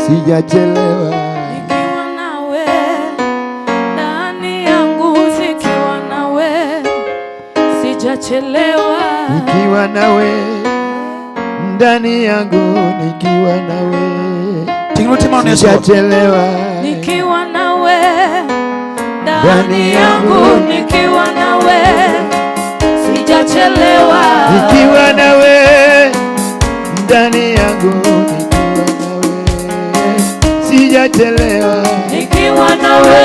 sijachelewa. Nikiwa nawe ndani yangu, nikiwa nawe sijachelewa. Nikiwa nawe ndani yangu, nikiwa nawe sijachelewa. Nikiwa nawe ndani yangu, nikiwa nawe sijachelewa. Nikiwa nawe ndani yangu, nikiwa nawe sijachelewa. Nikiwa nawe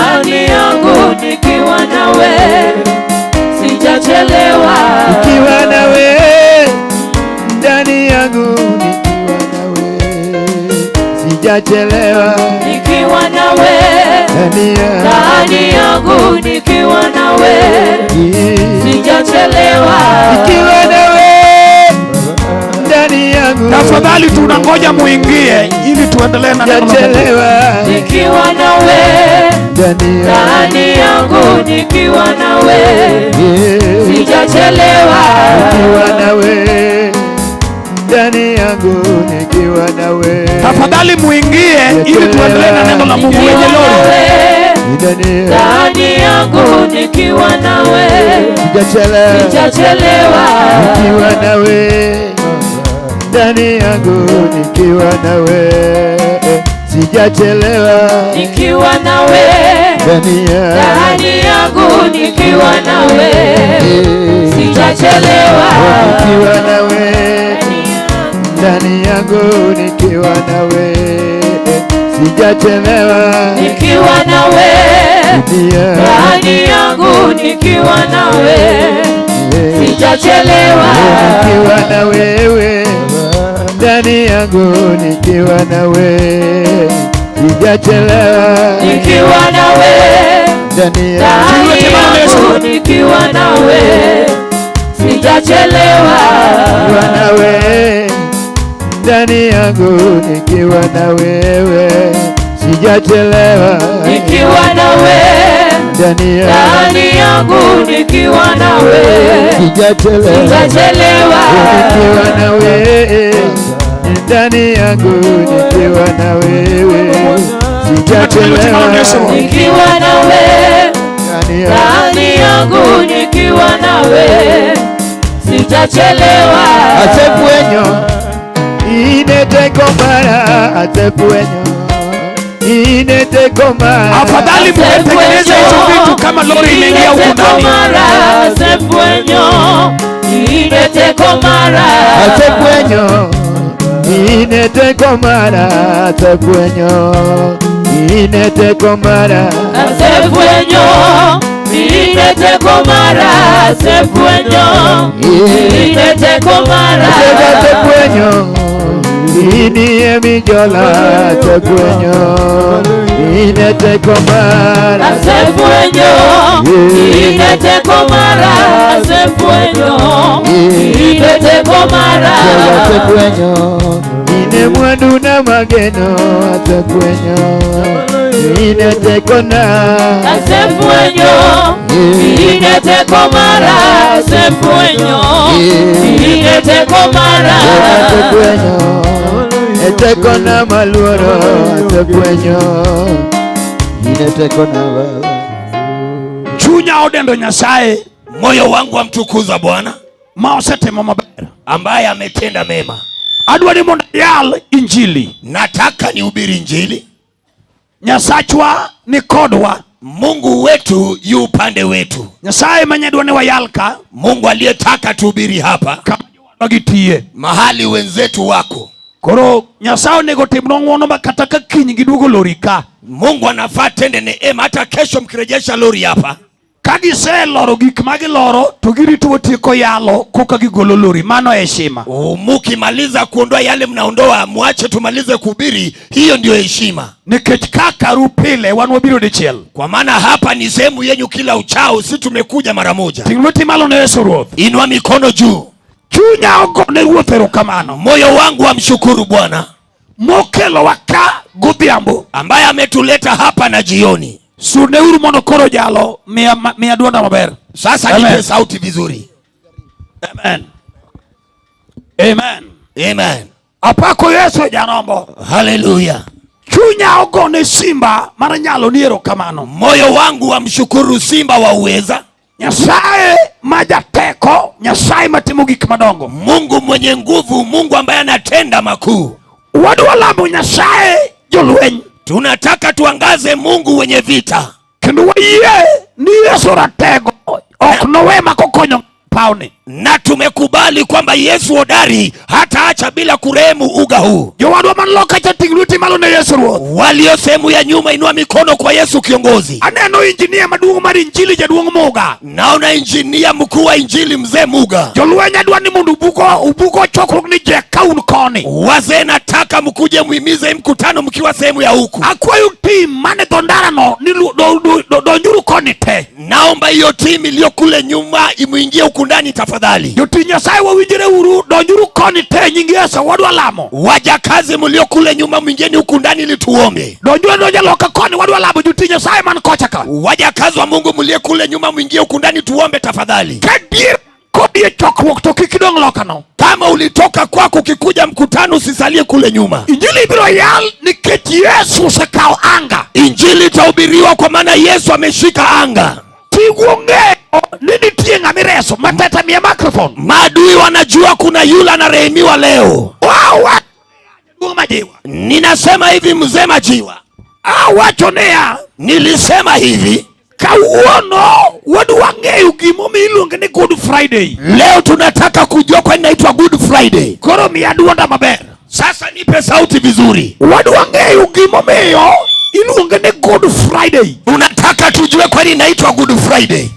ndani yangu, nikiwa nawe sijachelewa. Nikiwa nawe ndani yangu, nikiwa nawe sijachelewa. Nikiwa nawe ndani yangu, nikiwa nawe sijachelewa. Nikiwa nawe ndani yangu. Tafadhali tunangoja muingie ili tuendelee na neno. Nikiwa nawe ndani yangu, nikiwa nawe sijachelewa. Nikiwa nawe ndani yangu, nikiwa nawe. Tafadhali muingie ili tuendelee na neno la Mungu. Ndani yangu, nikiwa nawe sijachelewa. Nikiwa nawe ndani yangu, nikiwa nawe sijachelewa. Nikiwa nawe ndani yangu, nikiwa nawe sijachelewa. Nikiwa nawe ndani yangu, nikiwa nawe sijachelewa. Nikiwa nawe ndani yangu, nikiwa nawe sijachelewa. Nikiwa na wewe ndani yangu, nikiwa nawe sijachelewa. Nikiwa nawe ndani yangu, nikiwa nawe sijachelewa. Nikiwa nawe ndani yangu, nikiwa na wewe sijachelewa. Nikiwa nawe ndani yangu, nikiwa nawe sijachelewa. Nikiwa na wewe ndani yangu, nikiwa na wewe sijachelewa. Nikiwa nawe ndani yangu, nikiwa nawe sijachelewa. Asepuenyo inete komara, asepuenyo inete komara. Afadhali mtengeneze hizo vitu kama lori imeingia huko ndani. Asepuenyo inete komara, asepuenyo inete komara, asepuenyo inete komara. Asepuenyo inete komara, asepuenyo inete komara. Asepuenyo iniye mijola, asepuenyo inete komara. Asepuenyo inete komara, asepuenyo inete komara. Asepuenyo ine mwandu na mageno, asepuenyo inete kona. Asepuenyo inete komara, asepuenyo inete komara. Asepuenyo ete kona maluoro, asepuenyo inete kona baba. Chunya odendo Nyasaye, moyo wangu wamtukuza Bwana ma osetimo maber, ambaye ametenda mema. Adwa ni mondo yal injili. Nataka nihubiri injili. Nyasachwa ni kodwa, Mungu wetu yu upande wetu. Nyasaye manyedwa ni wayalka, Mungu aliyetaka tuhubiri hapa kama wagitie mahali wenzetu wako. Koro Nyasaye nego timno ngono makataka kinyi gidugo lorika. Mungu anafaa tende neema hata kesho mkirejesha lori hapa. Kagise loro gik magi loro to girito tieko yalo koka gigolo lori, mano heshima. Mukimaliza kuondoa yale mnaondoa, muache tumalize kuhubiri, hiyo ndio heshima. Nikech kaka rupile wan wabiro dichiel, kwa maana hapa ni sehemu yenyu kila uchao, si tumekuja mara moja. Tingluti malo na Yesu Ruoth. Inua mikono juu. Chunya ogone Ruoth erokamano. Moyo wangu wamshukuru Bwana mokelo waka godhiambo, ambaye ametuleta hapa na jioni. Surneuru mono koro jalo mia duonda maber. Sasa nipe sauti vizuri. Amen. Amen. Amen. Amen. Amen. Amen. Amen. Apako Yesu janombo. Haleluya. Chunya ogone simba mara nyalo ni erokamano. Moyo wangu wamshukuru simba wa uweza. Nyasaye majateko, Nyasaye matimo gik madongo. Mungu mwenye nguvu, Mungu ambaye anatenda makuu. Wadwa lamo Nyasaye jolweny. Tunataka tuangaze Mungu wenye vita. Kendo wayie ni Yesu ratego ok nowe makokonyo pauni. Na tumekubali kwamba Yesu hodari hataacha bila kurehemu uga huu. Jowadwa manloka cha tingluti malo na Yesu ruoth. Walio sehemu ya nyuma inua mikono kwa Yesu kiongozi. Aneno injinia maduong' mar injili jaduong' Muga. Naona injinia mkuu wa injili mzee Muga. Jolweny adwa ni mundu ubuko chokruok ni je kaun koni. Wazee nataka mkuje muhimize mkutano mkiwa sehemu ya huku. Akwayo team mane dondara no ni donjuru koni te. Naomba hiyo timu iliyo kule nyuma imuingie huku ndani tafadhali. Joti Nyasaye wawinjire uru donjuru koni te nyingi Yesu wadwa lamo. Wajakazi mlio kule nyuma mwingieni huku ndani ili tuombe. Donja loka koni wadwa lamo joti Nyasaye man kocha ka. Wajakazi wa Mungu mlio kule nyuma mwingie huku ndani tuombe tafadhali. Kadier kodi chokruok to kikidong loka no. Kama ulitoka kwako ukikuja mkutano usisalie kule nyuma. Injili ibiro yal nikech Yesu sekao anga. Injili itahubiriwa kwa maana Yesu ameshika anga. Nini tienga mireso matata mia microphone. Maadui wanajua kuna yule anarehemiwa leo. Ninasema hivi mzee Majiwa. Wachonea. Nilisema hivi. Kawuono wadu wang'eyo gimomi iluonge ni Good Friday. Leo tunataka kujua kwa nini inaitwa Good Friday. Koro miya duonda maber. Sasa nipe sauti vizuri. Wadu wang'eyo gimomiyo iluonge ni Good Friday. Unataka tujue kwa nini inaitwa Good Friday.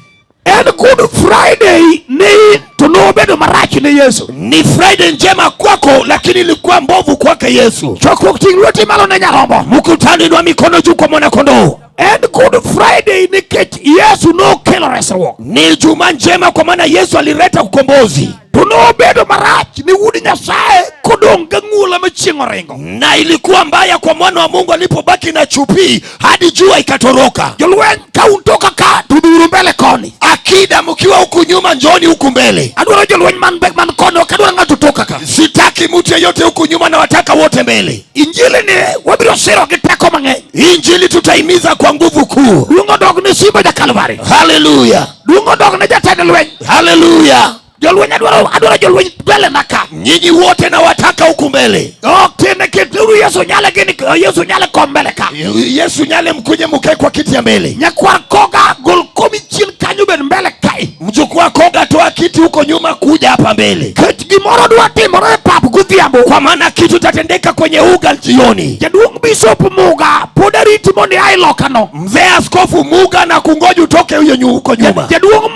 And Good Friday ni tunobedo marach ni Yesu. Ni Friday njema kwako lakini ilikuwa mbovu kwake Yesu. Chokruok tingluti malo na Nyarombo. Mkutano inua mikono juu kwa mwana kondoo. And Good Friday nikech Yesu nokelo resruok. Ni juma njema kwa maana Yesu alileta ukombozi. Tunobedo marach ni Wuod Nyasaye kodong' ka ng'ula machieng' oringo. Na ilikuwa mbaya kwa mwana wa Mungu alipobaki na chupi hadi jua ikatoroka. Jolweny ka untoka ka tuduru mbele koni. Akida mkiwa huku nyuma njoni huku mbele. Adwaro jolweny man koni kadwaro ng'ato toka ka. Sitaki mtu yeyote huku nyuma na wataka wote mbele. Injili ni wabiro siro gi teko mang'eny. Injili tutaimiza kwa nguvu kuu. Duong' odog ni simba ja Kalvari. Haleluya. Duong' odog ni jatend lweny. Haleluya. Jolweny adwaro jolweny mbele naka. Nyinyi wote na wataka huku mbele. Tene kituru Yesu nyale gini Yesu nyale kwa mbele ka. Yesu nyale mkuje mkae kwa kiti ya mbele. Nyakwar koga gol komi chil kanyo ben mbele kai. Mjukua koga toa kiti huko nyuma kuja hapa mbele. Kech gimoro dwa timore papu gudhiambo. Kwa maana kitu tatendeka kwenye uga jioni. Jaduong' Bishop Muga podariti mondi ailoka no. Mzee Askofu Muga na kungoju toke huko nyuma. Jaduong'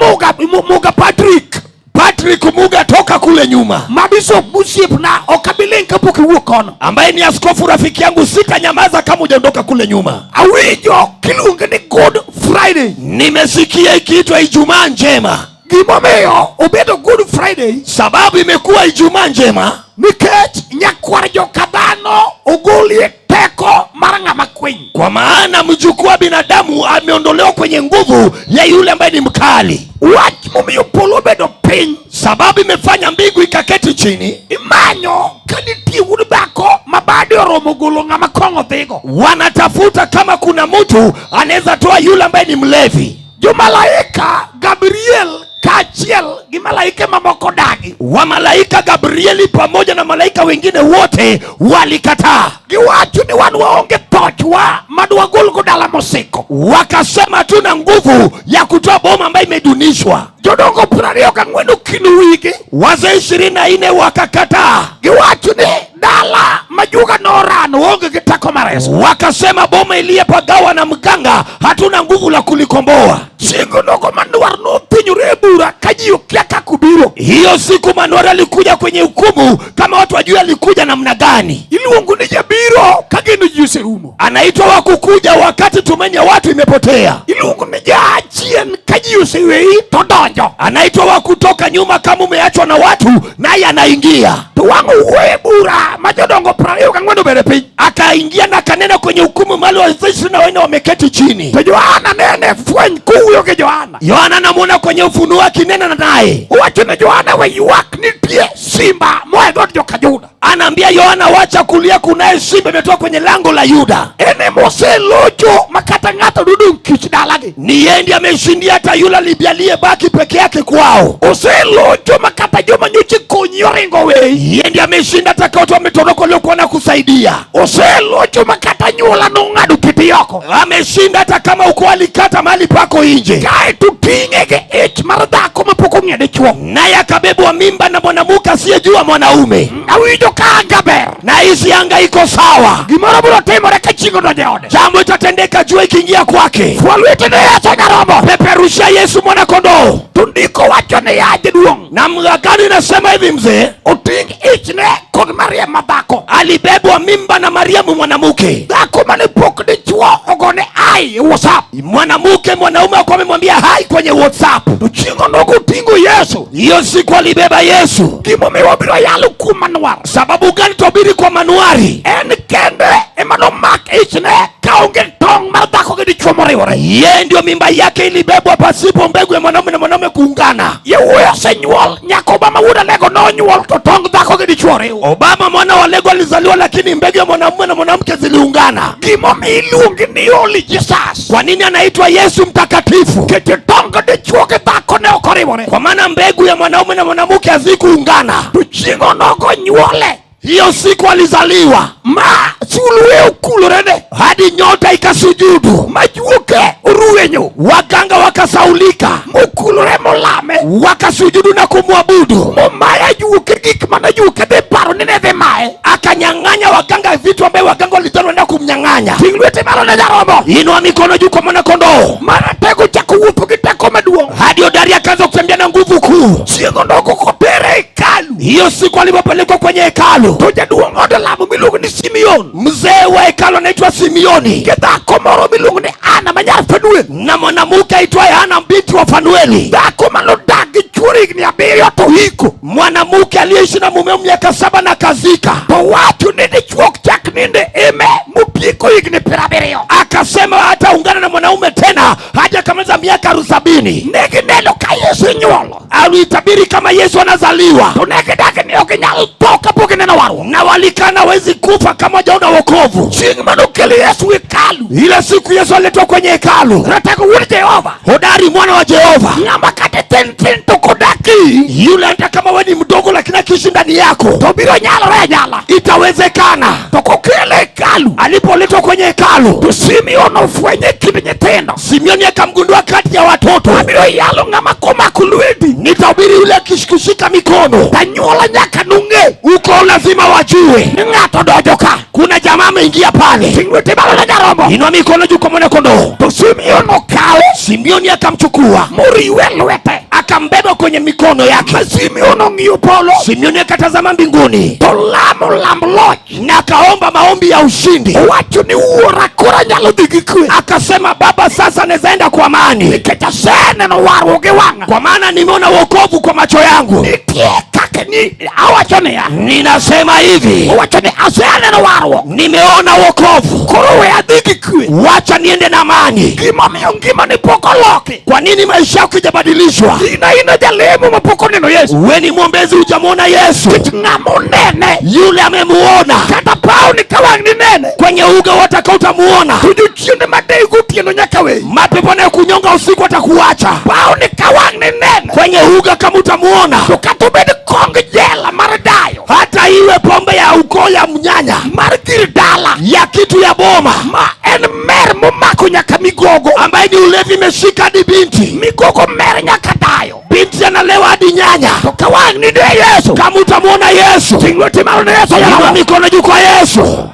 Muga Patrick Muga toka kule nyuma. Mabishop Buship na okabiling kapuki wukono. Ambaye ni askofu rafiki yangu sita nyamaza kama hujaondoka kule nyuma. Awijo kilunge ni Good Friday. Nimesikia ikiitwa Ijumaa njema. Gimomiyo obedo Good Friday. Sababu imekuwa Ijumaa njema. Nikech nyakwar jokadhano ogolie teko mar ng'ama kwiny. Kwa maana mjukuu wa binadamu ameondolewa kwenye nguvu ya yule ambaye ni mkali. Wach momiyo polo bedo piny. Sababu imefanya mbingu ikaketi chini. Imanyo kanitie wuod dhako mabade oromo golo ng'ama kong'o dhigo. Wanatafuta kama kuna mtu anaweza toa yule ambaye ni mlevi. Jomalaika Gabriel kachiel gi malaika mamoko dagi. Wa malaika Gabrieli pamoja na malaika wengine wote walikataa. Giwacho ni wan waonge tochwa madwa gol go dala mosiko. Wakasema tuna nguvu ya kutoa boma ambayo imedunishwa. Jodongo 24 okinu wigi. Wazee 24 wakakataa. Giwacho ni dala majuga norano onge gi teko mareso. Wakasema boma iliyepagawa na mganga hatuna nguvu la kulikomboa. Singo noko Manwar no pinyure bura kaji ukia kakubiro. Hiyo siku Manwar alikuja kwenye hukumu kama watu wajua alikuja namna gani. Iluongo ni jabiro kageno juse rumo. Anaitwa wakukuja wakati tumenya watu imepotea. Iluongo ni jaachien kaji usewei todonjo. Anaitwa wakutoka nyuma kama umeachwa na watu naye anaingia. Tuwango uwe bura majodongo 24 bere piny. Akaingia na kanena kwenye hukumu mali wa 24 wameketi chini. To Yohana nene fweny kuyo ke Yohana. Yohana anamuona kwenye ufunuo akinena naye. Wacho ne Yohana we yuak nitie simba moe dhot joka Juda. Anaambia Yohana, wacha kulia, kunaye simba imetoka kwenye lango la Yuda. Ene mose lojo makata ng'ato dudu kich dalagi. Ni yeye ndiye ameshindia hata yule aliyebaki peke yake kwao. Ose lojo makata joma nyuchi konyo ringo we. Yeye ndiye ameshinda hata watu wametoroka waliokuwa na kusaidia. Ose lojo makata nyola nung'adu kiti yoko. Ameshinda hata kama uko alikata mahali pako nje. Kae tutingege ich maradhako mapoko ng'ede chuo. Naye akabebwa mimba na mwanamke asiyejua mwanaume. Awijo kaangaber. Na hizi anga iko sawa. Gimoro biro timore ka chingo no jeode. Jambo itatendeka jua ikiingia kwake. Fwaluite ne Yesu Nyaromo. Peperusha Yesu mwana kondoo. Tundiko wacho ne yaje duong. Na Agano inasema hivi mzee, oting ichne kod Maria madhako. Alibebwa mimba na Mariamu mwanamke. Dhako mane pok dichuo ogone ai WhatsApp. Mwanamke mwanaume alikuwa amemwambia hai kwenye WhatsApp. Tuchingo ndogo tingo Yesu. Hiyo siku alibeba Yesu. Kimo mewabiro yalo ku manuari. Sababu gani tubiri kwa manuari? En kende emano mak ichne kaonge tong madhako ke dichuo moriwore. Yeye ndio mimba yake ilibebwa pasipo mbegu ya mwanaume na mwanaume kuungana. Yewuoyo osenyuol nyaka Obama wuda lego no nyuol to tong dhako ke dichuo riw. Obama mwana wa lego alizaliwa lakini mbegu ya mwanamume na mwanamke ziliungana. Gimo miluongi ni Holy Jesus. Kwa nini anaitwa Yesu mtakatifu? Kete tong dichuo ke dhako ne okoriwore. Kwa maana mbegu ya mwanaume na mwanamke hazikuungana. Tuchingo nogo nyuole. Hiyo siku alizaliwa. Ma suluwe ukulorene. Hadi nyota ikasujudu. Majuke uruwenyo. Waganga wakasaulika. Mukulore molame. Wakasujudu na kumwabudu. Mumaya juke gikmana juke de paro nene de mae. Akanyang'anya waganga vitu ambaye waganga walitaka wenda kumnyang'anya. Tingluete maro na Nyaromo. Inua mikono juu kwa mwana kondoo. Mara tego chako wupo kitako maduong. Hadi hodari akaanza kutembea na nguvu kuu. Chiengo ndogo kotere hekalu. Hiyo siku alipopelekwa kwenye hekalu. Toja duong ode lamo miluongo ni Simeon. Mzee wa hekalu anaitwa Simeoni. Dhako moro miluongo ni Ana manyar Fanuel. Na mwanamke aitwaye Hana binti wa Fanueli. Dhako manodagi chuori higni 7 to hiko. Mwanamke aliyeishi na mume miaka 7 na kazika. To wacho ne dichuo chak ninde eme mupieko higni 70. Akasema hata ungana na mwanaume tena haja kamaliza miaka 70. Negi neno ka Yesu nyuolo. Alitabiri kama Yesu anazaliwa. To negi dake ni okinyal toka poki neno waru. Na walikana hawezi kufa kama hajaona wokovu. Chieng manokele Yesu hekalu. Ile siku Yesu aletwa kwenye hekalu. Ratako wuod Jehova. Hodari mwana wa Jehova. Ng'ama kate ten to kodaki. Yule hata kama wewe ni mdogo lakini akiishi ndani yako. To biro nyalore nyala. Itawezekana. To kokele hekalu. Alipoletwa kwenye hekalu. To Simeon ofwenye kind nyithindo. Simeoni akamgundua kati ya watoto. Abiro yalo ng'ama koma kulwedi. Nitahubiri yule akishikushika mikono. Tanyuola nyaka nung'e. Uko lazima wajue. Ni ng'ato dojo ka. Kuna jamaa ameingia pale. Tingluete maro na Nyaromo. Inua mikono juu kwa mwana kondoo. To Simeon okawe. Simeoni akamchukua. Moriwe lwete. Akambeba kwenye mikono yake. Simeon ong'iyo polo. Simeoni akatazama mbinguni. To lamo lamb loch. Na akaomba maombi ya ushindi. Wacho ni uora kora nyalo dhi gi kwe. Akasema Baba, sasa nazaenda kwa amani. Nikech aseneno warruok gi wang'a. Kwa maana nimeona wokovu kwa macho yangu. Nitie kaka ni awacho niya. Ninasema hivi. Wacho ni aseneno warruok. Nimeona wokovu. Koro we adhi gi kwe. Wacha niende na amani. Gimomiyo ngimani pok oloki. Kwa nini maisha yako hajabadilishwa? Ina jalemo mapok oneno Yesu. Wewe ni mwombezi hujamwona Yesu. Ng'ama onene. Yule amemuona. Kata pao ni kawang' ni nene. Kwenye uga wataka utamuona. Tuju chiende madei gotieno nyaka we. Mapepo na kunyonga usiku atakuacha. Pao ni kawang' ni nene. Kwenye uga kama utamuona. To kata obed kong jela mar dayo. Hata iwe pombe ya ukoo ya mnyanya. Mar gir dala. Ya kitu ya boma. Ma en mer momako nyaka migogo. Ambaye ni ulevi imeshika hadi binti. Migogo mer nyaka dayo. Binti analewa hadi nyanya. To kawang' ni de Yesu. Kama utamuona Yesu. Tingluete maro na Yesu. Inua mikono juu kwa Yesu.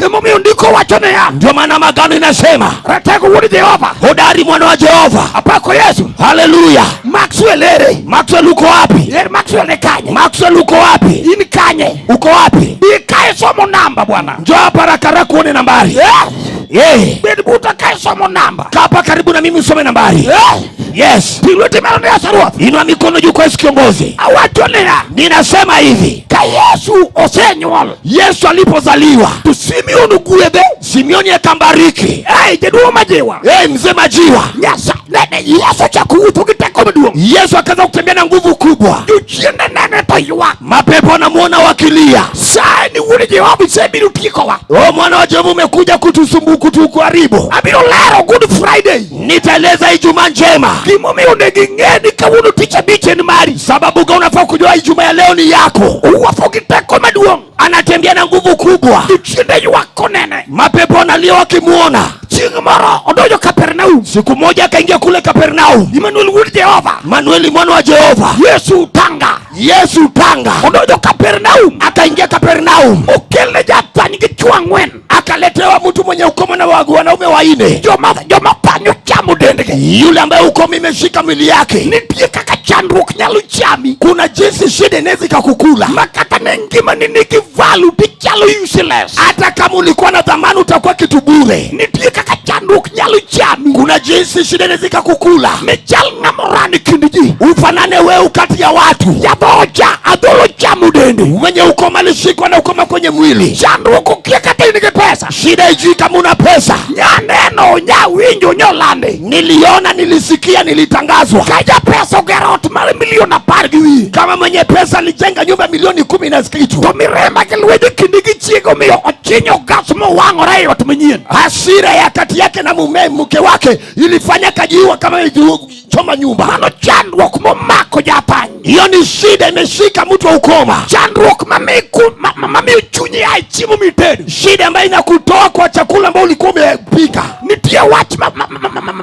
Emomiyo ndiko wacho niya. Ndio maana Agano inasema Ratego wuod Jehova. hodari mwana wa Jehova. Apako Yesu. Haleluya. Maxwell ere. Maxwell uko wapi? Maxwell ni kanye. Maxwell uko wapi? In kanye. Uko wapi? Kae somo namba bwana. Njoo hapa haraka kuone nambari. Bed buta kae somo namba. Hapa karibu na mimi usome nambari. Yes. Tingluete maro na Yesu. Inua mikono juu kwa Yesu kiongozi. Awacho niya. Ninasema hivi. Ka Yesu osenyuol, Yesu alipozaliwa, to Simeon ogwedhe. Simeoni akambariki. Jaduong' majiwa, Mzee majiwa, Yesu ochako wuotho gi teko maduong'. Yesu akaanza kutembea na nguvu kubwa. Jochiende nene to ywak, Mapepo wanamuona wakilia. Saa ni wuod Jehova isebiro tiekowa. Mwana wa Jehova umekuja kutuharibu. Abiro lero Good Friday. Nitaeleza Ijumaa njema. Gimomiyo onego ing'e ni kawuono tich abich en mari. Sababu gani unafaa kujua Ijumaa ya leo ni yako. Uwuotho gi teko maduong', Anatembea na nguvu kubwa. jochiende ywak konene. Mapepo wanalia wakimuona. Chieng' moro odonjo Kapernaum. Siku moja akaingia kule Kapernaum. Emmanuel wuod Jehova, Manueli mwana wa Jehova, Yesu tanga, Yesu tanga, odonjo Kapernaum. akaingia Kapernaum. Okelne jathany gi chwo ang'wen. Akaletewa mtu mwenye ukoma na wanaume 4. Joma thanyo chamo dendgi. Yule ambaye ukoma imeshika mwili yake. Nitie kaka chandruok nyalo chami. Kuna jinsi shida inaweza ikakukula. Makata ne ngimani nigi value tichalo useless. Hata kama ulikuwa na dhamani utakuwa kitu bure. Nitie kaka chandruok nyalo chami. Kuna jinsi shida inaweza ikakukula. Michal ng'amorani kind ji. Ufanane wewe kati ya watu. Yadhoja adholo chamo dende. Mwenye ukoma alishikwa na ukoma kwenye mwili. Chandruok okia kata in gi pesa. Shida ijui kama una pesa. Nyaneno nyawinjo nyolande. Niliona, nilisikia, nilitangazwa. Kaja pesa ogero ot mar milion 10 gi wiye. Kama mwenye pesa alijenga nyumba milioni 10 na kitu. To mirema gi lwedo kindi gi chiego miyo ochinyo gas mowang'ore e ot manyien. Hasira ya kati yake na mke wake ilifanya kajiua kama choma nyumba. Mano chandruok momako jathany. Hiyo ni shida imeshika mtu wa ukoma. Chandruok mamiyo chunyi ai chiemo mitedo. Shida ambayo inakutoa kwa chakula ambayo ulikuwa umepika. Nitie wach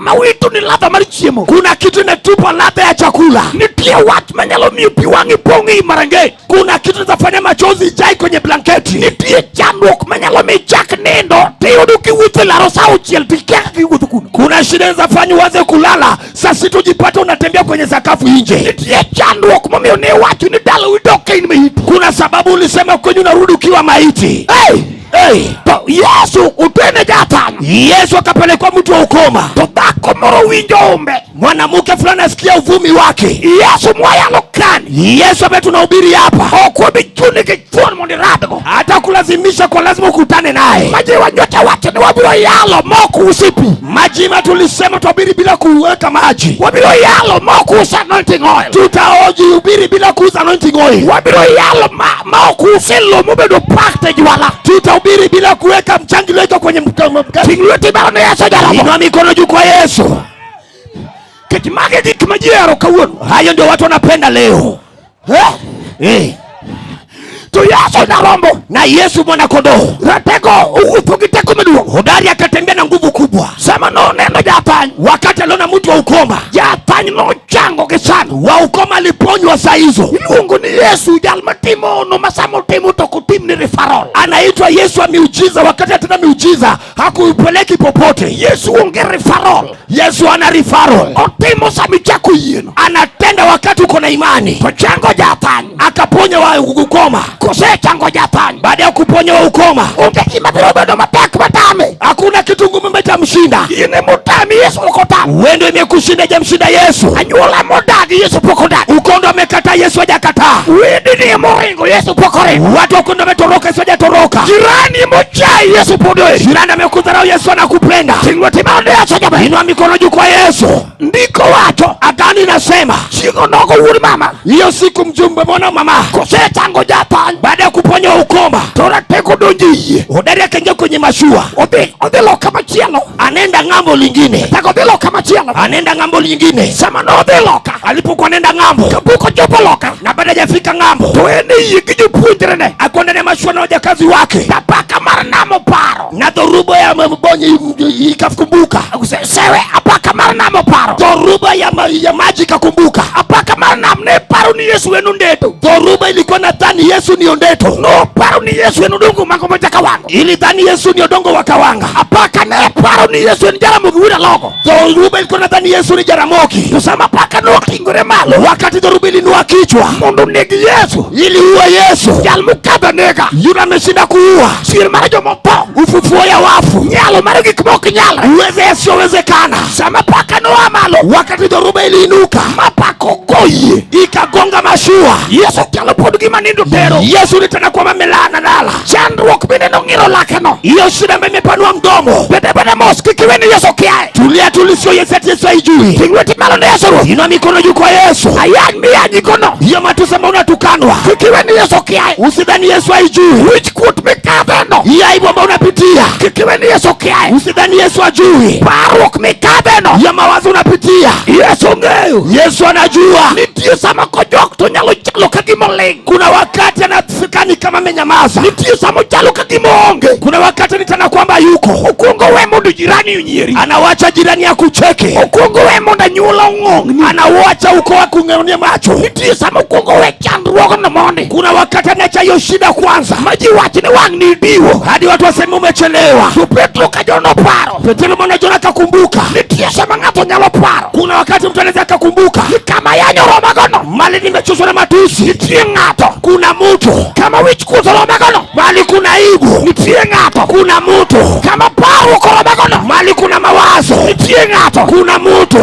mawito ni ladha mar chiemo. Kuna kitu inatupa ladha ya chakula. Nitie wach manyalo miyo pi wang'i pong'i marang'e. Kuna kitu inafanya machozi ijai kwenye blanketi. Nitie chandruok manyalo miyo chak nindo tiyudo kiwuotho laro saa 6 tikia kiwuotho kuno. Kuna shida inafanya uanze kulala saa 6 ujipata unatembea kwenye sakafu nje. Nitie chandruok momiyo ne wacho ni dalo idoke in maiti. Kuna sababu ulisema kwenye unarudi ukiwa maiti. To Yesu utene jathany. Yesu akapelekwa mtu wa ukoma. To dhako moro winjo umbe. Mwanamke fulani asikia uvumi wake. Yesu mwayalo kani. Yesu ambaye tunahubiri hapa. Okwebi chuni gi chuon mondo iradgo. Hata kulazimisha kwa lazima ukutane naye. Majiwa nyocha wacho ni wabiro yalo moku usipi. Majima tulisema tuhubiri bila kuweka maji. Wabiro yalo moku usa anointing oil. Tutaoji hubiri bila kuuza anointing oil. Wabiro yalo moku usilo mubedo pakte jwala. Tutahubiri bila kuweka mchangilo iko kwenye mkati. Tingluti baro ni Yesu jala. Inua mikono juu kwa Yesu. Kechimage gik majiero kawuono. Hayo ndio watu wanapenda leo. To Yesu nyarombo. Na Yesu mwana kondoo. Ratego uwuotho gi teko maduong'. Hodari akatembea na nguvu kubwa. Sama no neno jathany. Wakati aliona mtu wa ukoma. Jathany no chango gi sana. Wa ukoma aliponywa saa hizo. Iluongo ni Yesu jal matimo no masamo timo to kutim ni referral. Anaitwa Yesu wa miujiza. Wakati atenda miujiza hakuipeleki popote. Yesu onge referral. Yesu ana referral. Otimo sami chako yieno. Anatenda wakati uko na imani. To chango jathany. Akaponya wa ukoma. Kose chango jathany. Baada ya kuponya wa ukoma. Onge gima biro bedo matek matame. Hakuna kitu ngumu metamshinda. Ine mutami Yesu okotamo. Wewe ndio imekushinda jamshinda Yesu. Anyuola modagi Yesu pokodagi. Ukondo amekataa Yesu hajakataa. Wedi ni moringo Yesu pokoringo. Watu wakondo wametoroka Yesu hajatoroka. Jirani mochai Yesu podoe. Jirani amekudharau Yesu anakupenda. Tingluti baro ni Yesu jaba. Inua mikono juu kwa Yesu. Ndiko wacho. Agano inasema. Chigo nogo wuod mama. Hiyo siku mjumbe mwana mama. Kose chango jathany. Baada ya kuponya ukoma. Tora teko donji yie. Hodari akaingia kwenye mashua. Odhi loka machielo. Anaenda ng'ambo lingine. Tako odhi loka machielo. Anaenda ng'ambo lingine. Sama no odhi loka. Alipokuwa anaenda ng'ambo. Kabuko jopo loka. Na baada hajafika ng'ambo. To ene yie gi jopuonjrene. Akwenda na mashua na wajakazi wake. Apaka mar namo paro. Na dhoruba ya mbonyi ikakumbuka. Sewe apaka mar namo paro. Dhoruba ya maji ikakumbuka. Apaka mar nam ne paro ni Yesu enu ndeto. Dhoruba ilikuwa nadhani Yesu ni ondeto. No paro ni Yesu enu dongo mako moja kawanga. Ili dhani Yesu ni odongo wa kawanga. Apaka ne paro ni Yesu enu jaramogi wira logo. Dhoruba ilikuwa nadhani Yesu ni Jaramogi. Tusama paka no kingore malo. Wakati dhoruba ilinua kichwa. Mondo negi Yesu. Ili uwe Yesu. Jal mukadha nega. Yuna ameshinda kuua. Sir mara jomopo. Ufufuo ya wafu. Nyalo mara gik moko nyalo. Uweze yasiyowezekana. Sama paka no amalo. Wakati dhoruba iliinuka. Mapako koyie ikagonga mashua. Yesu chalo pod gima nindo tero. Yesu nitana kwamba melana dala. Chandruok bende nong'iro lake no. Iyo shida mbe mepanua mdomo. Bede mos kikiweni Yesu kiae. Tulia tulisio Yesu haijui. Tingweti malo na Yesu. Inua mikono juu kwa Yesu. Ayangi kono. Iyo matusema unatukanwa. Kikiweni Yesu kiae. Usidhani Yesu haijui. Which quote mikabeno. Iyo aibu ambao unapitia. Kikiweni Yesu kiae. Usidhani Yesu hajui. Paruk mikabeno. Iyo mawazo unapitia. Yesu ngeyo. Yesu anajua. Nitie sama kojok to nyalo chalo kagimoling. Kuna wakati anafikani kama menyamaza. Nitie sama chalo kagimonge. Kuna wakati nitana kwamba yuko. Ukungo we mundu jirani unyiri. Anawacha jirani ya kucheke. Ukungo we mundu nyula ungong. Anawacha uko wa kungeonia macho. Nitie sama ukungo we chandruogo na monde. Kuna wakati anacha hiyo shida kwanza. Maji wachi ni wang ni diwo. Hadi watu waseme umechelewa. Tu Petro kajono paro. Petro mwana jona kakumbuka. Nitie sama ngato nyalo paro. Kuna wakati mtu anaweza kakumbuka. Ni kama yanyo romagono. Mali nimechoshwa na matusi. Nitie ngato. Kuna mtu. Kama wich kuto romagono. Mali kuna ibu. Nitie ngato. Kuna mtu. Kama paru romagono. Mali kuna mawazo. Nitie ngato. Kuna mtu.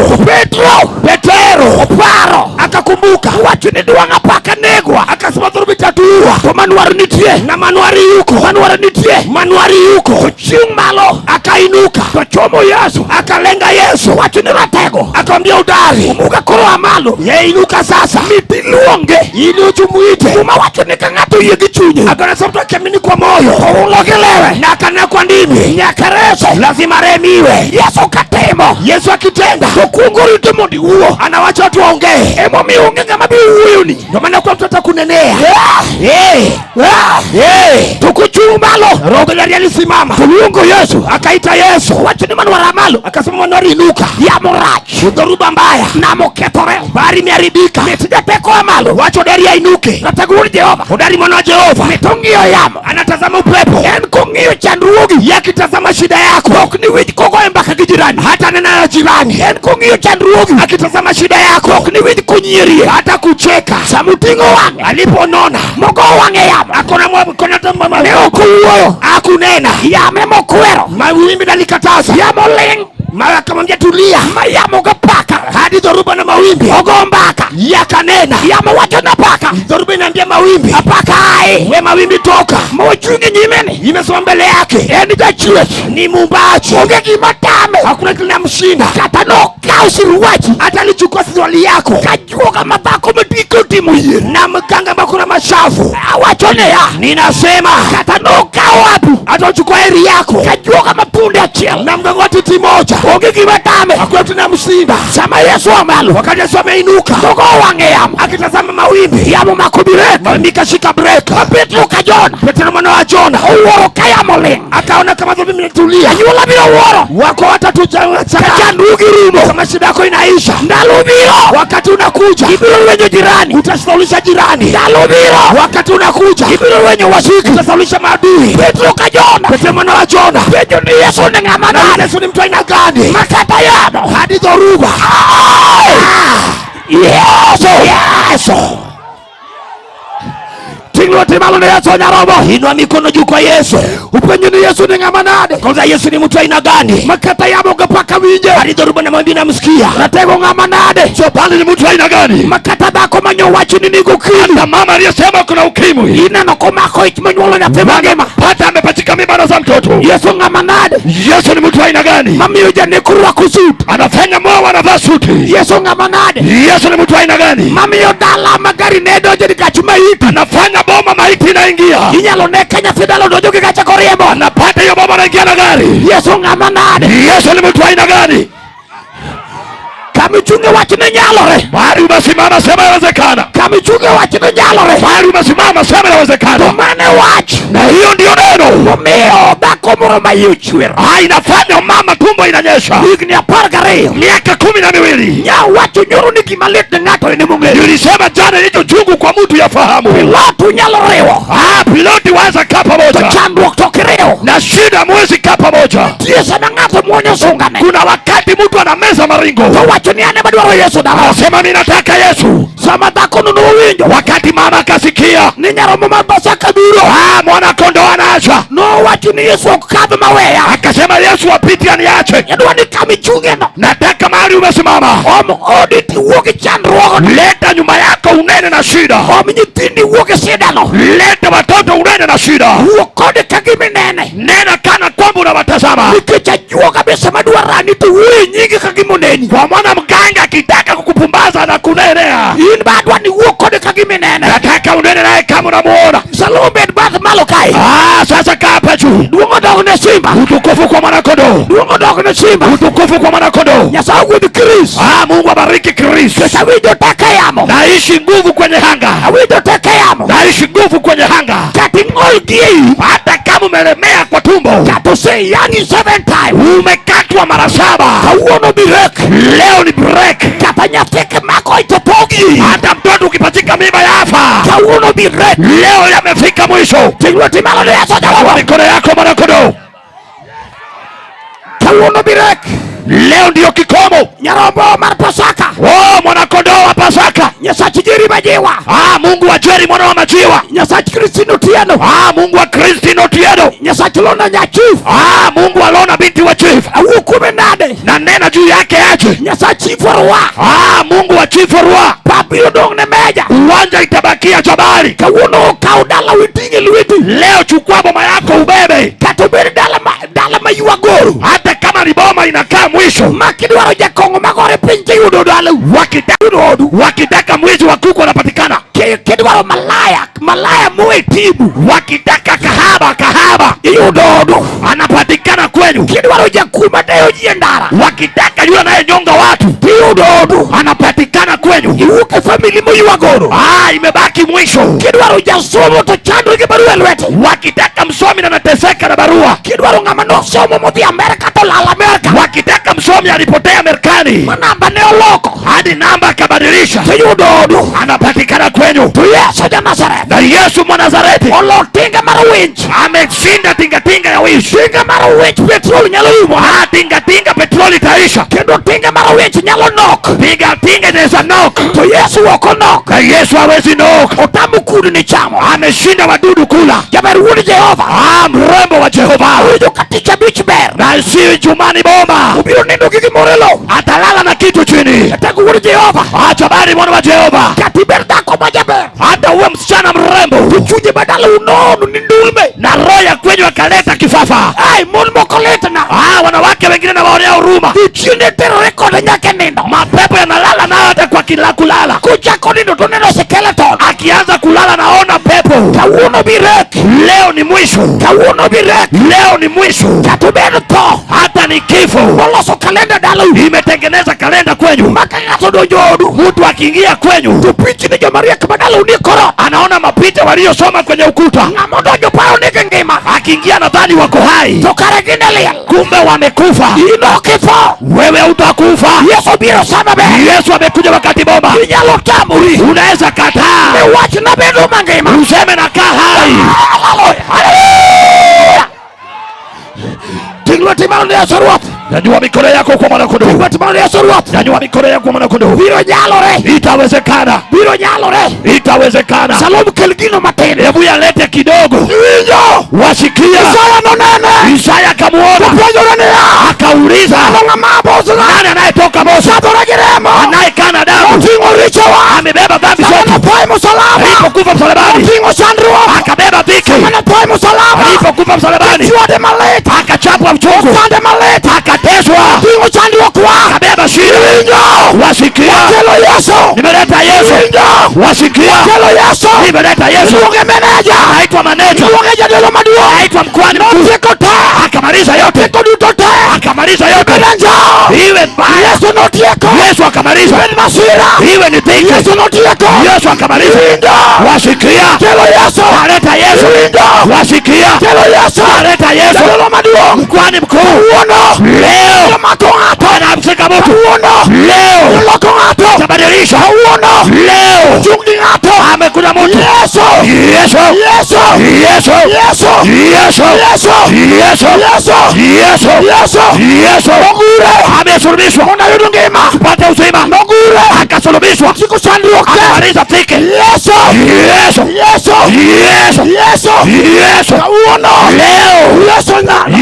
Petero. Paro. Akakumbuka. Wachu ni duwanga paka negwa. Akasema dhurubi tatuwa. To manuari nitie. Na manuari yuko. Manuari yuko. Kuchung malo. Akainuka. To chomo Yesu. Akalenga Yesu. Wachu ni ratego. Akamwambia udari. Umuka koro amalo. Ye inuka sasa. Miti luonge. Ili ujumuite. Uma wachu ni kangato yegi chunye. Akana sabta kemini kwa moyo. Ulogelewe. Na kana kwa ndimi. Nyakareso. Lazima remiwe. Yesu katemo. Yesu akitenda. Tukunguri tumundi uo. Anawacha watu waongee. Emo miunge ngama biuyuni. Nomana kwa mtata kunenea. Tukuchumalo. Rogelari alisimama. Tuliungo Yesu. Akaita Yesu. Wachu ni manuara amalo. Akasema manuari inuka. Ya morachi. Udhoruba mbaya. Namo ketore. Bari miaribika. Metija teko amalo. Wacho dari ya inuke. Nataguri Jehova. Udari mwana Jehova. Metongio yamo. Anatazama upepo. Kongio chandruogi. Yakitazama shida yako. Okni wiji kogo embaka kijirani. Hata nena na jirani. Kongio chandruogi. Akitazama shida yako. Okni wiji kunyirie. Hata kucheka. Samutingo wange. Alipo nona. Mogo wange yamo. Akona mwabu kona tambama. Leo kuuoyo. Akunena. Yame mokuero. Mawimbi dalikataza. Yamo ling. Mawe akamwambia tulia. Mayamo gapaka. Hadi dhoruba na mawimbi. Ogombaka. Yakanena. Yamo wacho na paka. Dhoruba inaambia mawimbi. Apaka hai. We mawimbi toka. Mawachungi nyimeni. Imesoma mbele yake. Eni jachuech. Ni mumbachi. Ongegi matame. Hakuna kila mshinda. Katano kausi ruwachi. Hata lichukua swali yako. Kajuoga mabako mediko timu hii. Na mganga makuna mashafu. Wachone ya. Ninasema. Katano kao wapi. Hata uchukua heri yako. Kajuoga mapunde achia. Na mganga watiti moja. Ongegi matame. Hakuna tuna mshinda. Sama Yesu amalo. Wakati Yesu ameinuka. Togo wange yamu. Akitazama mawimbi. Yamu makubireka. Mawimbi kashika breka. Petro kajona. Petro mwana wa Jona. Uworo kaya moling. Akaona kama zobi mnetulia. Nyula bila uworo. Wako watatu kachandugi rumo. Kama shida yako inaisha. Ndalubiro. Wakati unakuja. Kibiro wenye jirani. Utasaulisha jirani. Ndalubiro. Wakati unakuja. Kibiro wenye washiki. Utasaulisha maadui. Petro kajona. Petro mwana wa Jona. Petro ni Yesu ni ngamana. Yesu ni mtu aina gani? Makata yamo. Hadi dhoruba. Yesu. Tinglo timalo na Yesu nyarobo. Inua mikono juu kwa Yesu. Upenye ni Yesu ni ngamanade. Kwanza Yesu ni mtu aina gani? Makata yamo gapaka winje. Hadi dhoruba na mawimbi namsikia. Natego ngamanade. So pale ni mtu aina gani? Makata bako manyo wachi ni nikukini. Hata mama aliyesema kuna ukimwi. Ina nakomako ichimenyolo na temagema. Hata amepatika mimba za mtoto. Yesu ngamanade. Yesu ni mtu aina gani? Mami uja nikurwa kusuti. Anafanya mwa anavaa suti. Yesu ngamanade. Yesu ni mtu aina gani? Mami yodala magari nedo je nikachuma hiti. Anafanya boma maiti inaingia. Inyalo nekenya fidalo dojo kikacha koriembo. Anapata hiyo boma naingia na gari. Yesu ngamanade. Yesu ni mtu aina gani? Kamichunge wachine nyalore. Bari umesimama sema yawezekana. Kamichunge wachine nyalore. Bari umesimama sema yawezekana. Tumane wachi. Na hiyo ndio neno. Mumeo bako muroma yuchwero. Inafanya mama tumbo inanyesha. Igni apargare. Miaka 12. Nya wachu nyuru nikimalete ngato ene munge. Nilisema jana hicho chungu kwa mtu yafahamu. Pilotu nyalorewo. Piloti waza kapa moja. Tachandu oktokereo. Na shida mwezi kapa moja. Tiesa na ngato mwonyo sungane. Kuna wakati mtu anameza maringo. Niane maduwa Yesu dawa. Sema ninataka Yesu. Sama dako nunu winjo. Wakati mama kasikia. Ninyaro mumabasa kabiro. Mwana kondo anaasha. No wachu ni Yesu wakukadhu mawea. Akasema Yesu wapiti aniache. Yadua nikamichunge no. Nataka mahali umesimama. Om oditi uoge chandruok. Leta nyumba yako unene na shida. Om nyithindi uoge sidano. Leta watoto unene na shida. Uokode kagimi nene. Nena kana kwamba unawatazama. Nikija jua kabisa maduarani tu uwe nyingi kagimo neni. Kwa maana mganga akitaka kukupumbaza na kunenea. In badwa ni uokode kagimi nene. Nataka unene naye kama unamuona. Salome bath malokai. Sasa kaa hapa juu. Duongo dogo na simba. Utukufu kwa mwanakondoo. Duongo dogo na simba. Utukufu kwa mwanakondoo. Nyasaye with Chris. Mungu abariki Chris. Kesa wido teke yamo. Naishi nguvu kwenye hanga. Wido teke yamo. Naishi nguvu kwenye hanga. Kati ngolgi. Hata kama umelemea kwa tumbo. Kato say yani 7 times. Umekatwa mara 7. Kauono break. Leo ni break. Kata nyateke mako itopogi. Hata mtoto ukipatika mimba yafa. Kauono break. Leo yamefika mwisho. Tingwa timalo de yaso jawa. Mikono yako mwanakondoo. Kauono break. Leo ndiyo kikomo. Nyarombo mar Pasaka. Mwanakondoo wa Pasaka. Nyasachi jeri majiwa. Mungu wa Jeri mwana wa majiwa. Nyasachi Kristino Tieno. Mungu wa Kristino Tieno. Nyasachi Lona nya chief. Mungu wa Lona binti wa chief. Ukume nade. Na nena juu yake aje. Nyasachi Forwa. Mungu wa chief Forwa. Papi udong ne meja. Uwanja itabakia jabari. Kauono kaudala witingi luiti. Leo chukua boma yako ubebe. Katubiri dala mayua goru. Hata kama ni boma inakaa mwisho. Makidwaro jakongo magore pinche yudo dala. Wakitaka mwizi wa kuku wanapatikana. Kidwaro malaya muwe tibu. Wakitaka kahaba yudodo anapatikana kwenyu. Kidwaro jakuma deo jiendara. Wakitaka yule anayenyonga watu yudodo anapatikana kwenyu. Iuke famili muiwa goro. Imebaki mwisho. Kidwaro jasomo to chando ke barua lwete. Wakitaka msomi na nateseka na barua. Kidwaro ngama no somo modi Amerika to lala Amerika. Wakitaka msomi alipotea Marekani. Manamba neoloko. Hadi namba akabadilisha. Yudodo anapatikana kwenyu. Tu Yesu ja Nazareth. Na Yesu mwa Nazareti. Olo tinga mara winch. Ameshinda tinga ya winch. Tinga mara winch petrol nyalo yumo. Tinga petroli itaisha. Kendo tinga mara winch nyalo nok. Tinga inaweza nok. Tu Yesu wako nok. Na Yesu hawezi nok. Otamu kudu ni chamo. Ameshinda wadudu kula. Jaber wuni Jehova. Mrembo wa Jehova. Ujo katicha beach bear. Na si jumani bomba. Ubiro nindo kiki morelo. Atalala na kitu chini. Kataku wuni Jehova. Jabari mwana wa Jehova. Katiber dako majaber. Hata uwe msichana mrembo. Tuchuje badala unonu nindulme. Na roho ya kwenyu akaleta kifafa. Mon mokoleta na. Wanawake wengine na waonea huruma. Tuchine tero rekode nyake nindo. Mapepo yanalala nao hata kwa kila kulala. Kuchako nindo tuneno skeleton. Akianza kulala naona pepo. Kauono birek. Leo ni mwisho. Kauono birek. Leo ni mwisho. Katubeno to. Hata ni kifo. Waloso kalenda dalu. Imetengeneza kalenda kwenyu. Makagato dojodu. Mtu akiingia kwenyu. Tupichi ni Maria kabadala unikoro. Anaona mapita waliosoma kwenye ukuta. Ngamodojo pao nike ngima. Akiingia nadhani wako hai. Tokare ginelial. Kumbe wamekufa. Ino kifo. Wewe utakufa. Yesu biro sababe. Yesu amekuja wakati bomba. Inyalo tamuri. Unaweza kataa. Mewachi na bedo mangima. Useme na kaa hai. Haleluya. Tingwa timano ya sorwat. Nyanyua mikono yako kwa mwanakondoo. Tingwa timano ya sorwat. Nyanyua mikono yako kwa mwanakondoo. Biro nyalore. Itawezekana. Biro nyalore. Itawezekana. Salomu kelgino matene. Hebu yalete kidogo. Iyo. Wasikia. Isaya nonene. Isaya kamuona. Akauliza. Nani anayetoka Mosa? Anayekaa na damu. Amebeba dhambi zote. Alipokufa msalabani. Akabeba dhiki. Alipokufa msalabani. Akachapwa mchungu. Akateswa. Akabeba shida. Wasikia. Nimeleta Yesu. Wasikia. Nimeleta Yesu. Anaitwa maneja. Anaitwa mkwani mkuu. Akamaliza yote. Akamaliza yote. Iwe mbaya. Yesu akamaliza. Iwe ni dhiki. Yesu akamaliza. Wasikia. Aleta Yesu. Wasikia. Aleta Yesu. Mkwani mkuu. Leo anamshika mtu. Leo tabadilisha. Leo amekuja mtu. Yesu. Yesu. Yesu. Yesu. Yesu. Yesu. Yesu. Yesu. Yesu. Yesu. Amesulubishwa. Pata uzima. Akasulubishwa. Akamaliza dhiki. Yesu. Yesu. Yesu. Yesu. Yesu. Yesu. Leo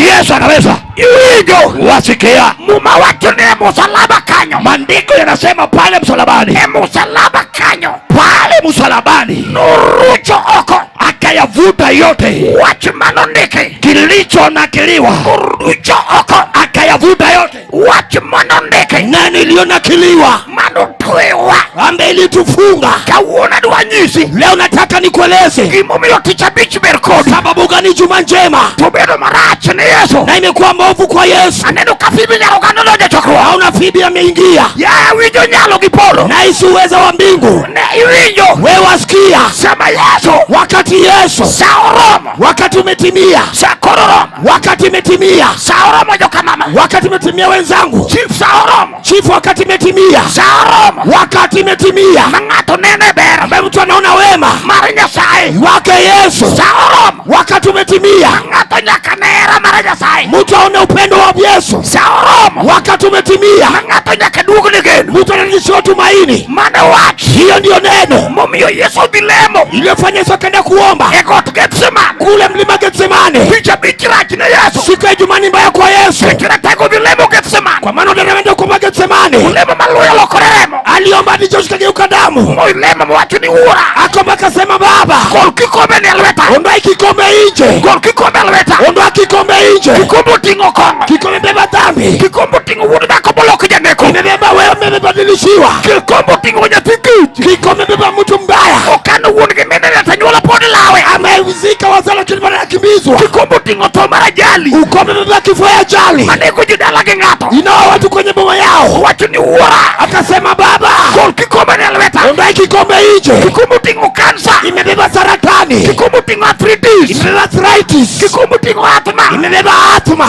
Yesu anaweza. Iwigo. Wasikia. Muma watu ni msalaba kanyo. Maandiko yanasema pale msalabani, msalaba kanyo, pale msalabani nurucho oko, akayavuta yote. Wachimanondike kilichonakiliwa, nurucho oko, akayavuta yote. Wachimanondike nani iliyonakiliwa, manutuiwa ambaye ilitufunga kawona duanyisi. Leo nataka nikueleze kimomio tichabichi berkodi, sababu gani juma njema tubedo marachi ni Yesu na imekuwa maovu kwa Yesu. Aneno kafibi nyarogano loja chokro, hauna fibi ameingia ya wijo nyalo kipolo na isi uweza wa mbingu na wijo wewasikia sema Yesu. Wakati Yesu saoromo, wakati umetimia sakororomo, wakati umetimia saoromo joka mama, wakati umetimia wenzangu chief saoromo, chief wakati umetimia saoromo, wakati umetimia mangato nene bera ambaye mtu anaona wema maranya sai wake Yesu saoromo, wakati umetimia mangato nyakanera maranya sai mtu aone upendo wa Yesu saoromo, wakati umetimia mangato nyakadugu nigenu mtu ananishwa tumaini mana waki. Hiyo ndio neno momio Yesu bilemo iliyofanya Yesu akaenda kuomba ekot Getsemane, kule mlima Getsemane, picha bikiraji na Yesu siku ya Jumani mbaya kwa Yesu kira tego bilemo Getsemane, kwa maana ndio kuomba Getsemane ulema maluya lokoremo aliomba ndicho kigeuka damu moilema mwacho ni ura akomba akasema Baba gol kikombe ni alweta, ondoa kikombe nje, gol kikombe alweta, ondoa kikombe nje, kikombe tingo kongo, kikombe beba dhambi, kikombe tingo wudu dako boloki janeko, imebeba wewe umebadilishiwa, kikombe tingo nyatiki, kikombe beba mtu mbaya okano wudu kimene natanyola poni lawe ameuzika wazalo kilibana yakimbizwa, kikombe tingo tomara jali, ukombe beba kifo ya jali maneko jidala gengato inawa watu kwenye boma yao watu ni ura. Akasema Baba gol kikombe ni alweta, ondoa kikombe nje, kikombe tingo kansa imebeba saratani, kikombe tingo arthritis imebeba arthritis, kikombe tingo asthma imebeba asthma,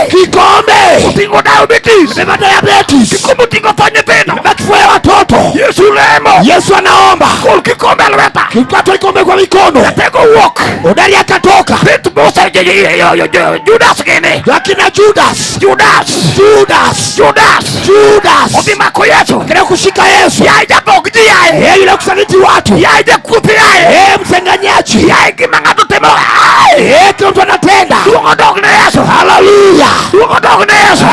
kikombe tingo diabetes imebeba diabetes, kikombe tingo fanya tena imebeba kifo ya watoto. Yesu lemo, Yesu anaomba gol kikombe alweta, kikato kikombe kwa mikono natego walk odari akatoka Petu bosa Judas gene lakina Judas obimako Yesu kile kushika Yesu yaja bogji yae yule kusaliti watu yaja kupi yae msenganyaji yae kimangato temo mtu anatenda dugodog na Yesu. Haleluya, dugodog na Yesu.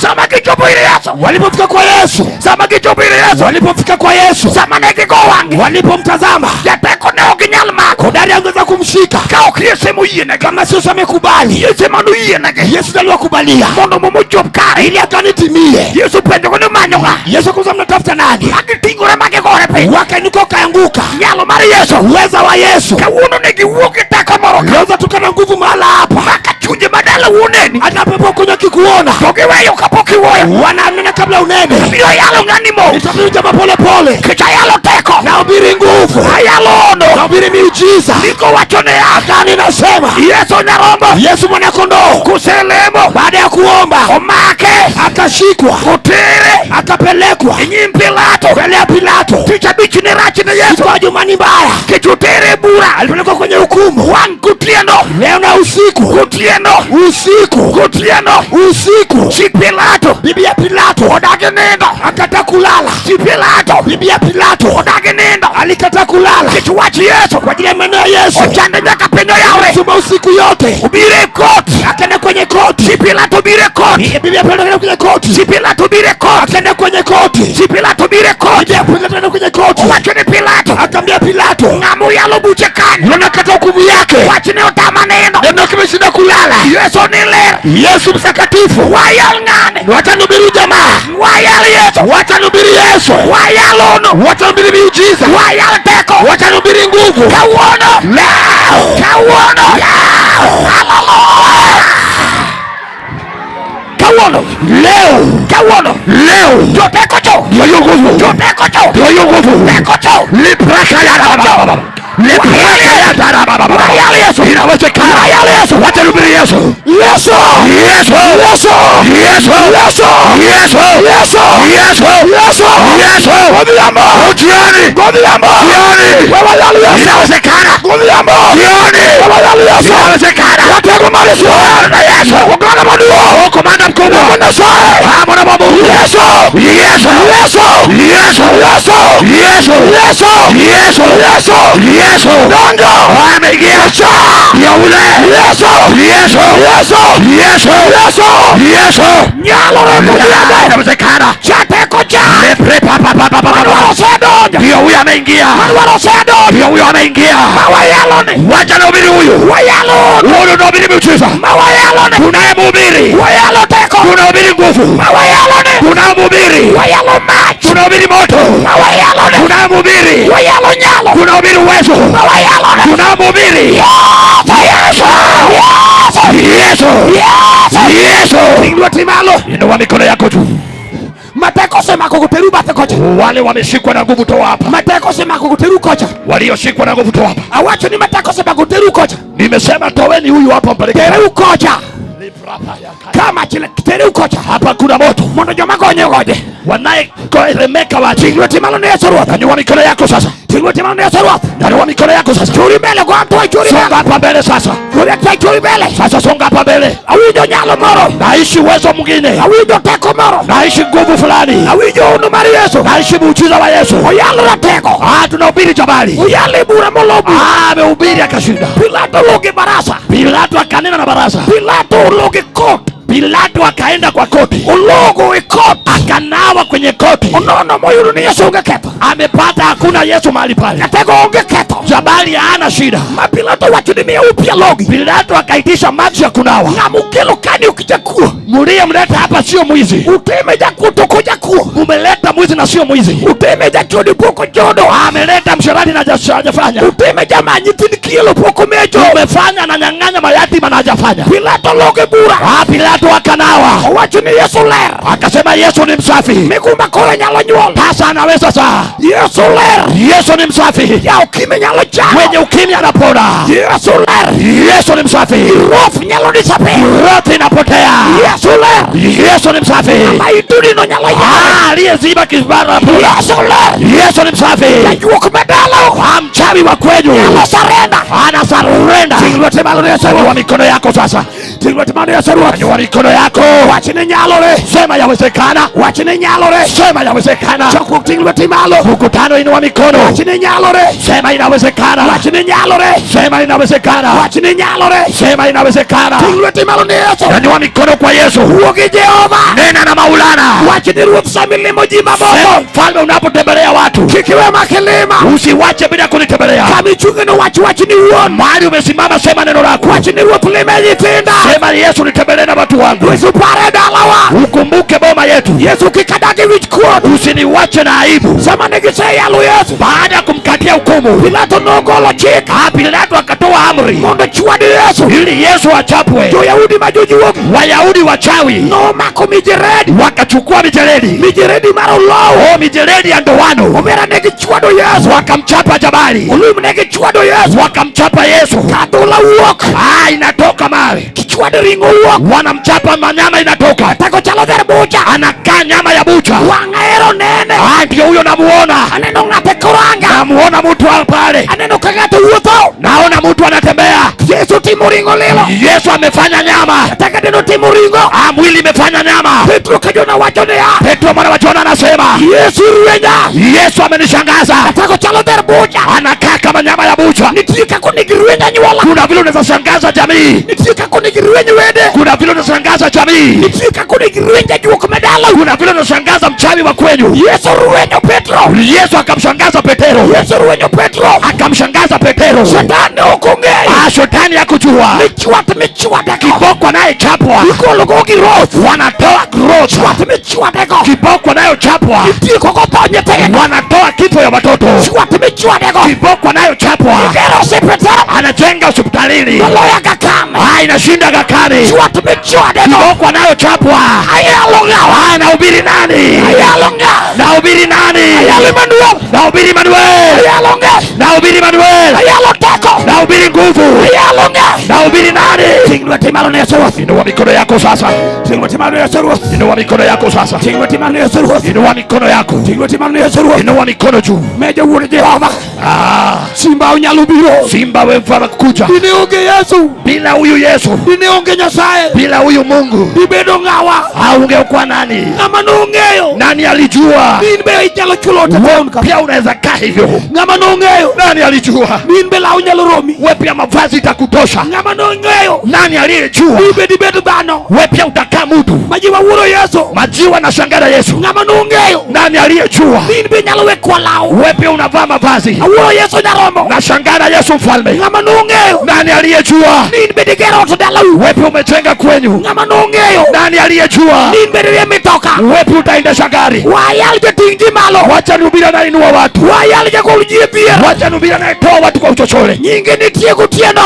Sama kichopo ile Yesu walipofika kwa Yesu, sama kichopo ile Yesu walipofika kwa Yesu, sama neke kwa wangi walipomtazama yateko na oginyalma kodari angeza kumshika kao kiese muiene kama sio amekubali Yesu manu iene Yesu aliwakubalia mono momocho kare ili akanitimie Yesu pende kono manyonga Yesu kuza mnatafuta nani akitingura make gore pe wakanuko kaanguka nyalo mari Yesu uweza wa Yesu kauno negi uoke taka moroka leza tukana nguvu mahala hapa makachunje badala uoneni anapepo kunya kikuona pokeweyo kapokiwoya wananena kabla unene biyo yalo nganimo itabiuja mapole pole kicha yalo teko na ubiri nguvu hayalo ono na ubiri miujiza niko wachone agani nasema Yesu nyarombo Yesu mwana kondo kuselemo baada ya kuomba omake akashikwa kutere akapelekwa Pilato mbele ya Pilato ticha bichi ni rachi na Yesu kwa Jumani mbaya kichutere bura alipelekwa kwenye hukumu wankutieno leo na usiku si Pilato bibi ya Pilato odage nendo akata kulala, si Pilato bibi ya Pilato odage nendo alikata kulala kichuwachi Yesu kwa ajili ya maneno ya Yesu ochande nyaka penyo yawe suma usiku yote ubire koti akenda kwenye koti, si Pilato bire koti bibi ya Pilato akenda kwenye koti, si Pilato bire koti akenda kwenye koti, si Pilato bire koti bibi ya Pilato akenda kwenye koti wachone Pilato akambia Pilato ngamu yalo buchekani lonakata hukumu yake wachine otama neno neno kimeshinda kulala Yesu nile Yesu mtakatifu wayal ngane watanubiri jamaa wayal Yesu watanubiri Yesu wayal ono watanubiri miujiza wayal teko watanubiri nguvu kawono leo kawono leo joteko cho lipraka ya baba inawezekana watanubiri Yesu Yesu Yesu, Yesu, Yesu, Yesu, Yesu. Nyalo rekuliade. Inawezekana. Chate kocha. Lepre papa. Manuarosedo. Ndio huyu ameingia. Manuarosedo. Ndio huyu ameingia. Mawayalone. Wacha na ubiri huyu. Wayalone. Huyu ndio ubiri mchuza. Mawayalone. Kunaye mhubiri. Wayalo teko. Kuna ubiri nguvu. Mawayalone. Kuna mhubiri. Wayalo maji. Kuna ubiri moto. Mawayalone. Kuna mhubiri. Wayalo nyalo. Kuna ubiri uwezo. Mawayalone. Kuna mhubiri. Yesu. Yesu. Yesu. Inua timalo. Inua mikono yako juu. Mateko sema kukuteru bate kocha. Wale wameshikwa na nguvu toa hapa. Mateko sema kukuteru kocha. Walioshikwa na nguvu toa hapa. Awacho ni mateko sema kukuteru kocha. Nimesema toweni huyu hapa mpeleke. Teru kocha. Kama chile teru kocha. Hapa kuna moto. Mondo joma gonye goje. Wanae koeremeka wachi. Inua timalo ni Yesu ruwa. Inua mikono yako sasa. Inua timalo ni Yesu ruwa. Inua mikono yako sasa. Churi mbele kwa mtu wa churi mbele. Songa hapa mbele sasa. Churi mbele. Sasa songa hapa mbele. Awijo nyalo moro. Naishi uwezo mwingine. Awijo teko moro. Naishi nguvu fulani. Awijo unumari Yesu. Naishi muujiza wa Yesu. Oyalo na teko. Tunahubiri jabali. Oyale bura molobu. Amehubiri akashinda. Pilato loge barasa. Pilato akanena na barasa. Pilato loge court. Pilato akaenda kwa koti. Ulogo ikoti. Akanawa kwenye koti. Unono moyo ni Yesu ungeketo. Amepata hakuna Yesu mahali pale. Katego ungeketo. Jabali hana shida. Pilato wachudimia upya logi. Pilato akaitisha maji ya kunawa. Na mukelo kani ukijakuwa. Mulie mleta hapa sio mwizi. Utemeja kutokoja kuwa. Umeleta mwizi na sio mwizi. Utemeja chudi poko jodo. Ameleta mshirati na hajafanya. Utemeja manyitini kilo poko mejo. Umefanya na nyang'anya mayatima na hajafanya. Pilato loge bura. Pilato akanawa. Wacho ni Yesu ler. Akasema Yesu ni msafi. Mikumba kole nyalo nyuol. Sasa anaweza saa. Yesu ler. Yesu ni msafi. Ya ukimya nyalo chao. Mwenye ukimya anapona. Yesu ler. Yesu ni msafi. Rofu nyalo nisape. Rofu inapotea. Yesu ler. Yesu ni msafi. Maituni no nyalo ya. Aliyeziba kibara. Yesu ler. Yesu ni msafi. Yajua kumedalo. Mchawi wa kwenyu. Nyalo sarenda. Ana sarenda. Tingulote malo Yesu. Wa mikono yako sasa. Tingulote malo Yesu. Wa mikono yako. Wachine nyalo le. Sema yawezekana. Wachine nyalo le. Sema yawezekana. Choko tingulote malo. Mkutano inua mikono. Wachine nyalo le. Sema inawezekana. Wachine nyalo le. Sema inawezekana. Wachine nyalo le. Sema inawezekana. Tingulote malo ni Yesu. Inua mikono kwa Yesu. Uoge Jehova. Nena na Maulana. Wachine ruwa msamilimo jima boko. Mfalme unapotembelea watu. Kikiwe makelema. Usiwache bila kunitembelea. Kamichunge no wachini uone. Mahali umesimama sema neno lako. Wachine ruwa pulimeji tinda. Sema Yesu nitembelee na watu wangu. Usipare dalawa. Ukumbuke boma yetu. Yesu kikadagi wichkuot. Usiniwache na aibu. Sema negisei alu Yesu. Baada ya kumkatia hukumu. Pilato nogolo chika. Pilato akatoa amri. Mondo chuadi Yesu. Ili Yesu achapwe. Wayahudi majuji wogi. Wayahudi wachawi. No mako mijeredi. Wakachukua mijeredi. Mijeredi maro lao. Mijeredi ya ndoano. Umera negichuado Yesu. Wakamchapa jabali. Ulumu negichuado Yesu. Wakamchapa Yesu. Kadula uoka. Inatoka mawe. Kichuado ringo uoka. Wanamchapa manyama inatoka. Tako chalo dhere bucha. Anakaa nyama ya bucha. Wangaero nene. Ndio huyo namuona. Aneno ngate kuranga. Namuona mtu pale. Aneno kangate uoto. Naona mtu anatembea. Yesu timuringo lilo. Yesu amefanya nyama. Taka neno timuringo. Mwili imefanya nyama. Petro kajona wajonea. Petro mwana wajona anasema. Yesu ruenya. Yesu amenishangaza. Tako chalo dhere bucha. Anakaa kama nyama ya bucha. Nitika kunigiruenya nyuala. Kuna vile unaweza shangaza jamii. Nitika kunigiruenya wede. Kuna vile unashangaza jamii. Nitika kunigiruenya juu kumedala. Kuna vile unashangaza mchawi wa kwenyu. Yesu ruenyo Petro. Yesu akamshangaza Petero. Yesu ruenyo Petro. Akamshangaza Petero. Shetani ukungei. Shetani hakujua. Michwata kiboko naye chapwa. Ikologogi growth. Wanatoa growth. Michwata kiboko nayo chapwa. Itiko kotonye tege. Wanatoa kifo ya watoto. Michwata kiboko nayo chapwa. Ikero sipeta. Anajenga hospitalini. Maloya kakame. Inashinda kakani. Kiboko nayo chapwa. Nahubiri nani? Nahubiri nani? Nahubiri Manuel. Nahubiri Manuel. Nahubiri nguvu. Nahubiri nani? Inua mikono yako sasa. Inua mikono yako sasa. Inua mikono yako. Inua mikono juu. Meja uone Jehova. Simba unyalubiro. Simba wemfana kukuja. Inionge Yesu. Bila huyu Yesu. Inionge Nyasaye. Bila huyu Mungu. Ibedo ngawa. Ungekuwa nani? Ngama nongeyo. Nani alijua? Ninbe ijalo chulote. Pia unaweza kaa hivyo. Ngama nongeyo. Nani alijua? Ninbe la unyalo romi. Wewe pia mavazi itakutosha. Ngama nongeyo. Nani aliyejua ibedi bedo dhano wewe pia utakaa mtu. majiwa wuro Yesu Majiwa na shangara Yesu. ngama nungeyo Nani aliyejua bin be nyalo wekwa lao wewe pia unavaa mavazi wuro Yesu nyaromo na shangara Yesu mfalme. ngama nungeyo Nani aliyejua bin be digero to dalau wewe pia umejenga kwenyu. ngama nungeyo Nani aliyejua bin be de mitoka wewe pia utaendesha gari. wayal je tingi malo Wacha nubira na inua watu. wayal je kulujie pia Wacha nubira na toa watu kwa uchochole. nyingi nitie kutieno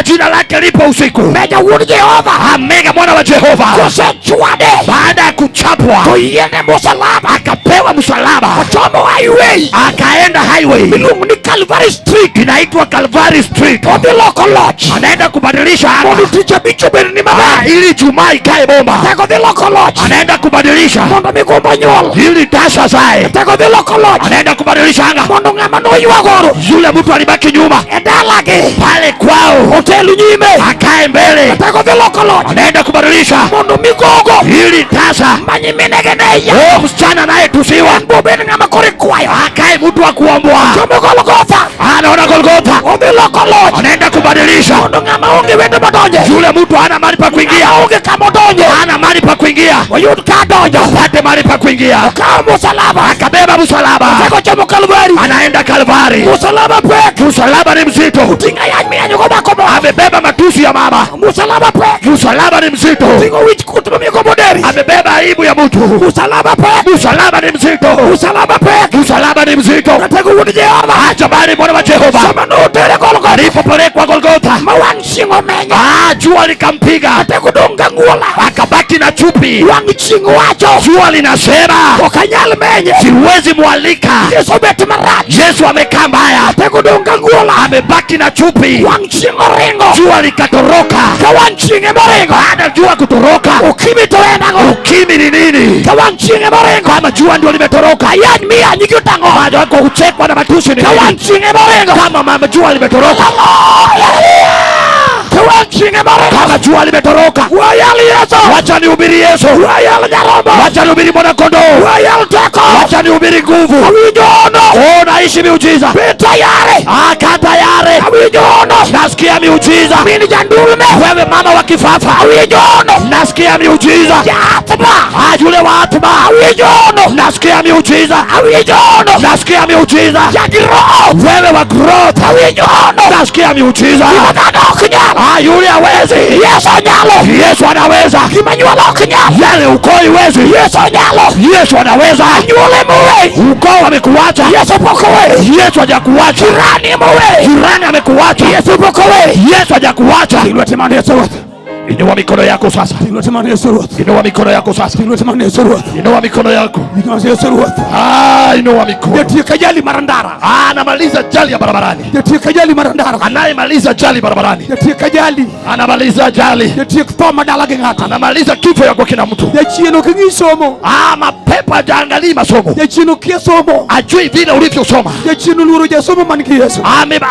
Jina lake lipo usiku. meja wuri Jehova Amega mwana wa Jehova. kose chwade Baada ya kuchapwa toyene msalaba akapewa msalaba. chomo highway Akaenda highway. milungu ni Calvary Street Inaitwa Calvary Street. on the local lodge Anaenda kubadilisha anga. mondo ticha bicho beri ni mama Ili Jumaa ikae bomba. tako the local lodge Anaenda kubadilisha mondo migomba nyol ili Tasha zae. tako the local lodge Anaenda kubadilisha anga. mondo ngama no yuagoro Yule mtu alibaki nyuma edalage pale kwao, hotel nyime akae mbele. tako the local lodge Anaenda kubadilisha mondo migogo ili Tasha, manyimenegeneya msichana naye tusiwa, bobeni ngama kore kwayo akae mtu wa kuombwa. chomo Golgotha Anaona Golgotha. on the local lodge Anaenda kubadilisha mondo ngama onge wende madonje yule mtu hana mahali pa kuingia, onge kama donje hana mahali pa kuingia, wayud ka donjo apate mahali pa kuingia. kama msalaba Akabeba msalaba, tako chomo Calvary anaenda Kalvari. msalaba pek Msalaba ni mzito, tinga yanmi anyugo makomo amebeba matusi ya mama. msalaba pek Msalaba ni mzito, tingo wich kutumo migomo deri amebeba aibu ya mtu. msalaba pek Msalaba ni mzito, msalaba pek msalaba ni mzito. nataka wudi Jehova Acha bali mwana wa Jehova sama no tere Golgotha alipopelekwa Golgotha, mawang shingo menya jua likampiga, nataka donga nguola akabaki na chupi. wang chingo wacho Jua linasema okanyal menye siwezi mwalika. Yesu beti marach Yesu amekaa mbaya, nataka donga nguola amebaki na chupi. wang chingo ringo Jua likatoroka. kawan chinge moringo Baada jua kutoroka, ukimi to enango ukimi ni nini? kawan chinge moringo Kama jua ndio limetoroka, yan mi anyi kutango baada yako kuchekwa na matusi ni kawan nini? chinge moringo Kama mama jua limetoroka, kawan chinge moringo kama jua limetoroka, wayali Yesu wacha nihubiri Yesu, wayali nyarombo wacha nihubiri mwana kondoo, wayali teko wacha nihubiri nguvu. awijono Naishi miujiza, pita yare aka tayari awijono nasikia miujiza. mini jandulme Wewe mama wa kifafa, awijono nasikia miujiza. yatba Yule wa atma, awijono nasikia miujiza. awijono Nasikia miujiza. yagiro Wewe wa growth, awijono nasikia miujiza. imadano kinyala Yule hawezi, Yesu nyalo Yesu anaweza. kimanyualo kinyala Yale ukoo iwezi, Yesu nyalo Yesu anaweza. nyule muwe Ukoo amekuacha, Yesu pokowe Yesu hajakuacha. jirani muwe Jirani amekuacha, Yesu pokowe Yesu hajakuacha. ilwetemani Yesu roth Inua mikono yako sasa, ilwetemani Yesu roth inua mikono yako sasa, ilwetemani Yesu roth inua mikono yako. ilwetemani Yesu roth Inua mikono. yatie kajali marandara Anamaliza jali ya barabarani, yatie kajali marandara anayemaliza jali barabarani, yatie kajali anamaliza jali, yatie tho dala gi ng'ato anamaliza kifo ya kwa kila mtu. yachieno king'i somo Mapepo hajaangalii masomo, yachieno kia somo ajui vile ulivyosoma. yachieno luoro jasomo man gi Yesu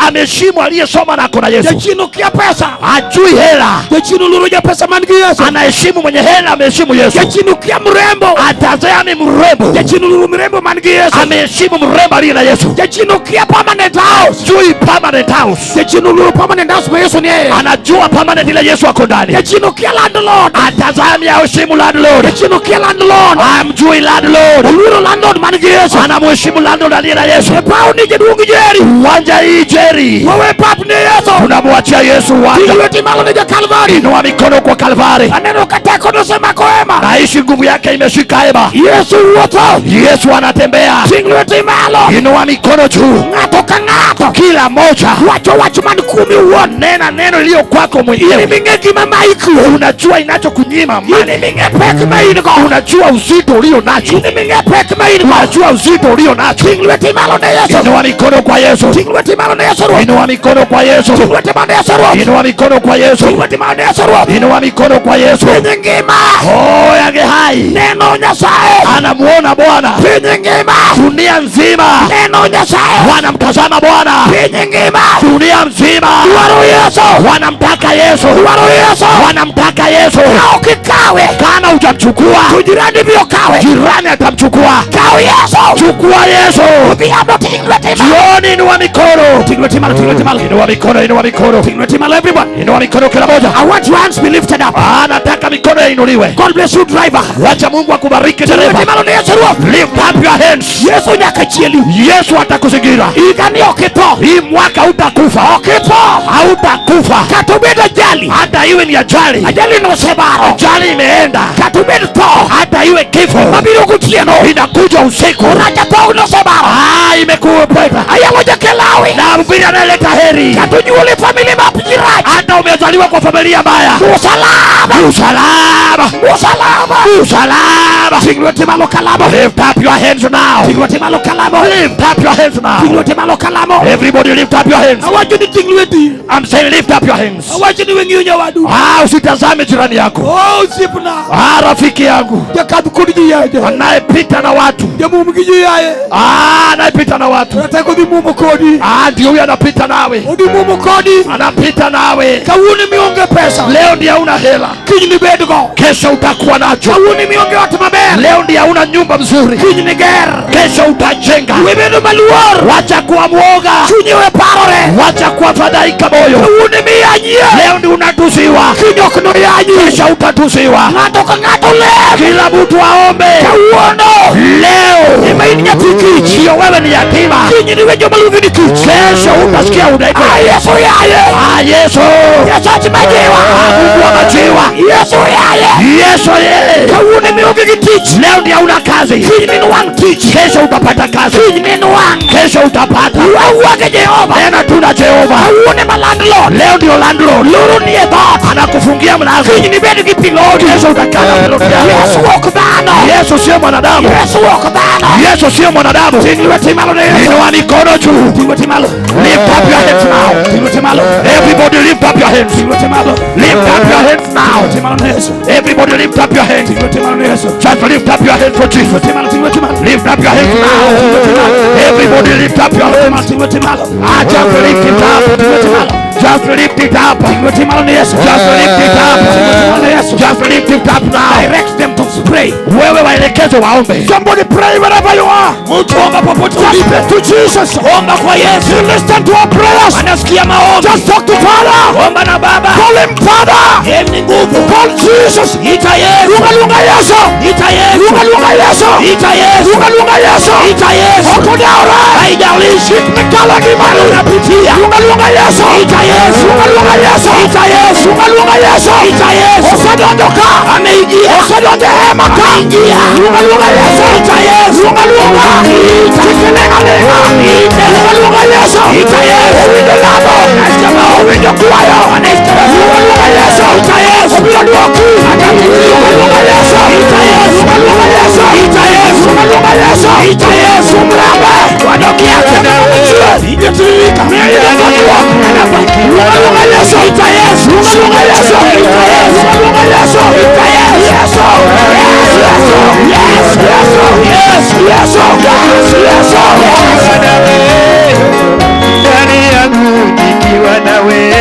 Ameheshimu aliyesoma na ako na Yesu. yachieno kia pesa Ajui hela, yachieno luoro ja pesa man gi Yesu anaheshimu mwenye hela, ameheshimu Yesu. yachieno kia mrembo Atazame mrembo, yachieno luoro mrembo man gi Yesu ameheshimu mrembo aliye na Yesu. yachieno kia permanent house Ajui permanent house, yachieno luoro permanent house ma Yesu ni yeye anajua permanent ile Yesu ako ndani. yachieno kia landlord Atazame aheshimu landlord, yachieno kia landlord amjui landlord, luoro landlord man gi Yesu anamheshimu landlord aliye na Yesu. pau ni jaduong' Jeri Uwanja hii Jeri, wawe pap ni Yesu tunamwachia Yesu uwanja. ilweti malo ni ja Kalvari Inua mikono kwa Kalvari. aneno kateko nosemako ema Naishi nguvu yake imeshika hema. Yesu wuotho Yesu anatembea. ting' lweti malo Inua mikono juu. ng'ato ka ng'ato Kila moja wacho wach man kuomi wuon nena neno iliyo kwako ini mwenyewe. ming'e gima ma ikwe Unajua inachokunyima ini mali. ming'e pek ma in go Unajua uzito ulio nacho. ini ming'e pek ma in go Unajua uzito ulio nacho. ting' lweti malo ne Yesu Inua mikono kwa Yesu. ting' lweti malo ne Yesu ruoth Inua mikono kwa Yesu. ting' lweti malo ne Yesu ruoth Inua mikono kwa Yesu. ting' lweti malo ne Yesu ruoth Inua mikono kwa Yesu. piny ngima Yage hai. neno Nyasaye Anamuona Bwana. piny ngima Dunia nzima neno Nyasaye wanamtazama Bwana. piny ngima Dunia nzima dwaro Yesu wanamtaka wanamtaka Yesu, wanamtaka Yesu. Kao kikawe kana hujamchukua, tujirani vio kawe, jirani atamchukua. Kao Yesu, chukua Yesu. Jioni inua mikono, inua mikono, inua mikono, everyone, inua mikono kila moja. I want your hands be lifted up. Nataka mikono inuliwe. God bless you driver. Wacha Mungu akubariki dereva. Lift up your hands. Yesu nyakachieli. Yesu atakuzingira. Ikanioketo. Hii mwaka utakufa. Oketo. Hautakufa. Katubeda jali. Hata iwe ni ajali. Ajali no sebaro. Ajali imeenda. Katubeda to. Hata iwe kifo. Mabiro kutieno. Inakuja usiku. Raja to no sebaro. Imekuwa pweta. Ayamoja kelawi. Na mbili analeta heri. Katujuuli familia mapijiraji. Hata umezaliwa kwa familia mbaya. Usalama. Usalama. Usalama. Usalama. Tingwete malo kalamo. Lift up your hands now. Tingwete malo kalamo. Lift up your hands now. Tingwete malo kalamo. Everybody lift up your hands. Awaje ni tingwete. I'm saying lift up your hands. Awaje ni wengi wadu. Usitazame jirani yako. Usipuna. Rafiki yangu. Jakadu kudi yaje. Anayepita na watu. Jamu mkiji yaje. Anayepita na watu. Nataka kudimu kodi. Ndio huyo anapita nawe. Kudimu kodi. Anapita nawe. Kawuni mionge pesa. Leo ndiye una hela. Kijini bedugo. Kesho utakuwa nacho. Kawuni mionge watu mabere. Leo ndiye una nyumba mzuri. Kijini ger. Kesho utajenga. Webedu maluor. Wacha kuwa mwoga. Chunyiwe parore. Wacha kuwa fadhaika moyo. Kawuni miyanyie. Leo ndi unatusiwa. Kinyokno yanyi. Kesho utatusiwa. Ngato ka ngato le. Kila mtu aombe. Kawuono. Leo. Imaini nyatiki. Sio wewe ni yatima. Kijini wejo maluvi ni Kesho utasikia unaitwa Yesu yaye. Yesu. Yesu atimajiwa. Mungu amajiwa. Yesu yaye. Yesu yeye. Kawuni mionge kitich. Leo ndio una kazi. Kijini nuwang tich. Kesho utapata kazi. Kijini nuwang. Kesho utapata. Uwage Jehova. Tena tuna Jehova. Kawuni malandlord. Leo ndio landlord. Luru niye thot. Anakufungia mlango. Kijini bedu kipilodi. Kesho utakaa piloti yako. Yesu wakudano. Yesu sio mwanadamu. Yesu wakudano. Yesu sio mwanadamu. Inua mikono juu. Lift up your hands now. Everybody lift up your hands. Lift up your hands now. Everybody lift up your hands. Just lift up your hands for Jesus. Lift up your hands now. Everybody lift up your hands. Just lift it up. Just lift it up. Just lift it up. Just lift it up now. Direct them to pray. Wewe waelekeze waombe. Somebody pray wherever you are. Mtu omba popote ulipo. To Jesus. Omba kwa Yesu. Listen to our prayers. Anasikia maombi. Just talk to Father. Omba na Baba. Call him Father. Yeye ni nguvu. Call Jesus. Ita Yesu. Lunga Yesu. Ita Yesu. Lunga Yesu. Ita Yesu. Lunga Yesu. Ita Yesu. Okudaura. Haijalishi mikala kimani unapitia. Lunga Yesu. Ita Yesu. Lunga Yesu. Ita Yesu. Lunga Yesu. Ita Yesu. Osadondoka. Ameingia. Osadonde hema ka. Ameingia. Lunga Yesu. Ita Yesu. Lunga. Ita. Ita. Lunga Yesu. Ita Yesu. Window labo. Nasema window kwayo. Anastema lunga Yesu. Ita Yesu. Blodoki. Lunga Yesu. Ita Yesu. Lunga Yesu. Ita Yesu. Lunga Yesu. Ita Yesu. Mramba. Wadoki yake na mchua. Igetirika. Mimi ndio lunga Yesu. Ita Yesu. Lunga Yesu. Ita Yesu. Lunga Yesu. Ita Yesu. Yes. Yes. Yes. Yes. Ndani yangu nikiwa nawe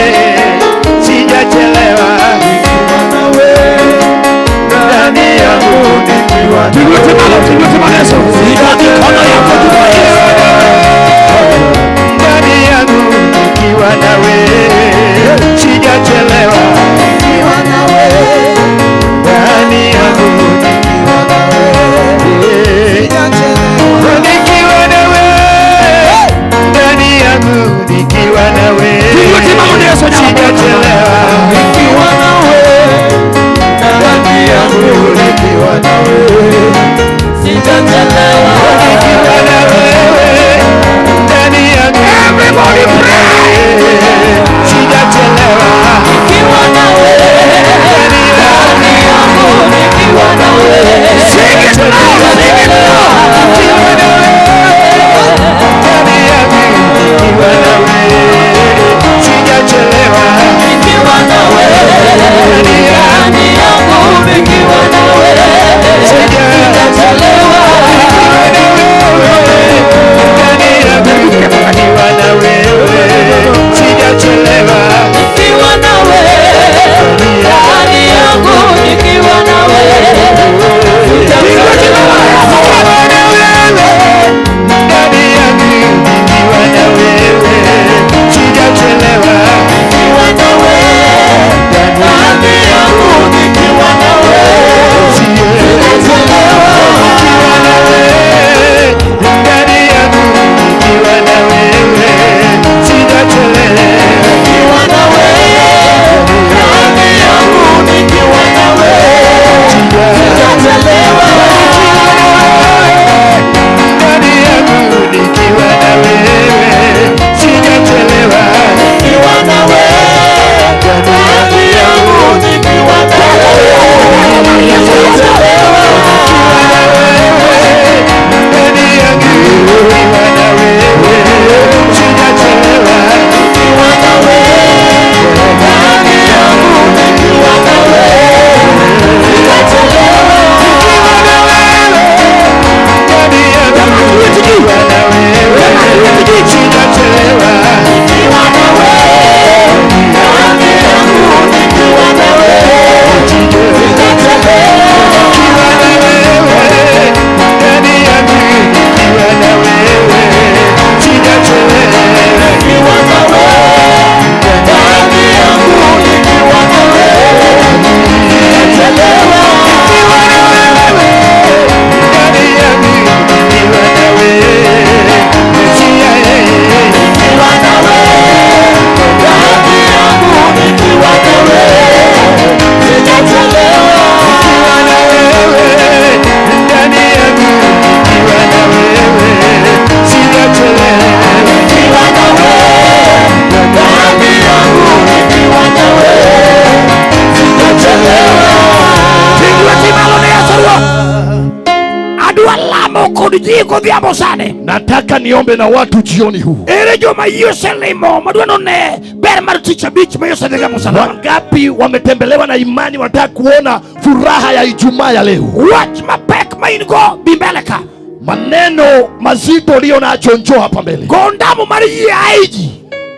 lamo kod ji godhiambo sani. Nataka niombe na watu jioni huu. Ere joma Yesu limo madwano ne ber mar tich abich ma Yesu dhega msalaba. Wangapi wametembelewa na imani wataka kuona furaha ya Ijumaa ya leo? Wach mapek ma in go bimbeleka. Maneno mazito ulio nacho njoo hapa mbele. Gondamo mar yie aiji.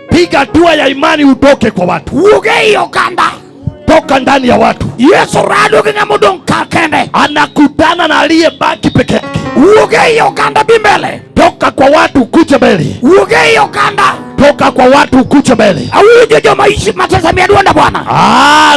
Piga hatua ya imani utoke kwa watu. Wuge oganda. Toka ndani ya watu. Yesu rado gi ng'ama odong' kar kende. Anakutana na aliyebaki peke yake. Wuge oganda bimbele. Toka kwa watu kuja mbele. Wuge oganda. Toka kwa watu kuja mbele. Awinjo joma ishi matazamia dwanda Bwana.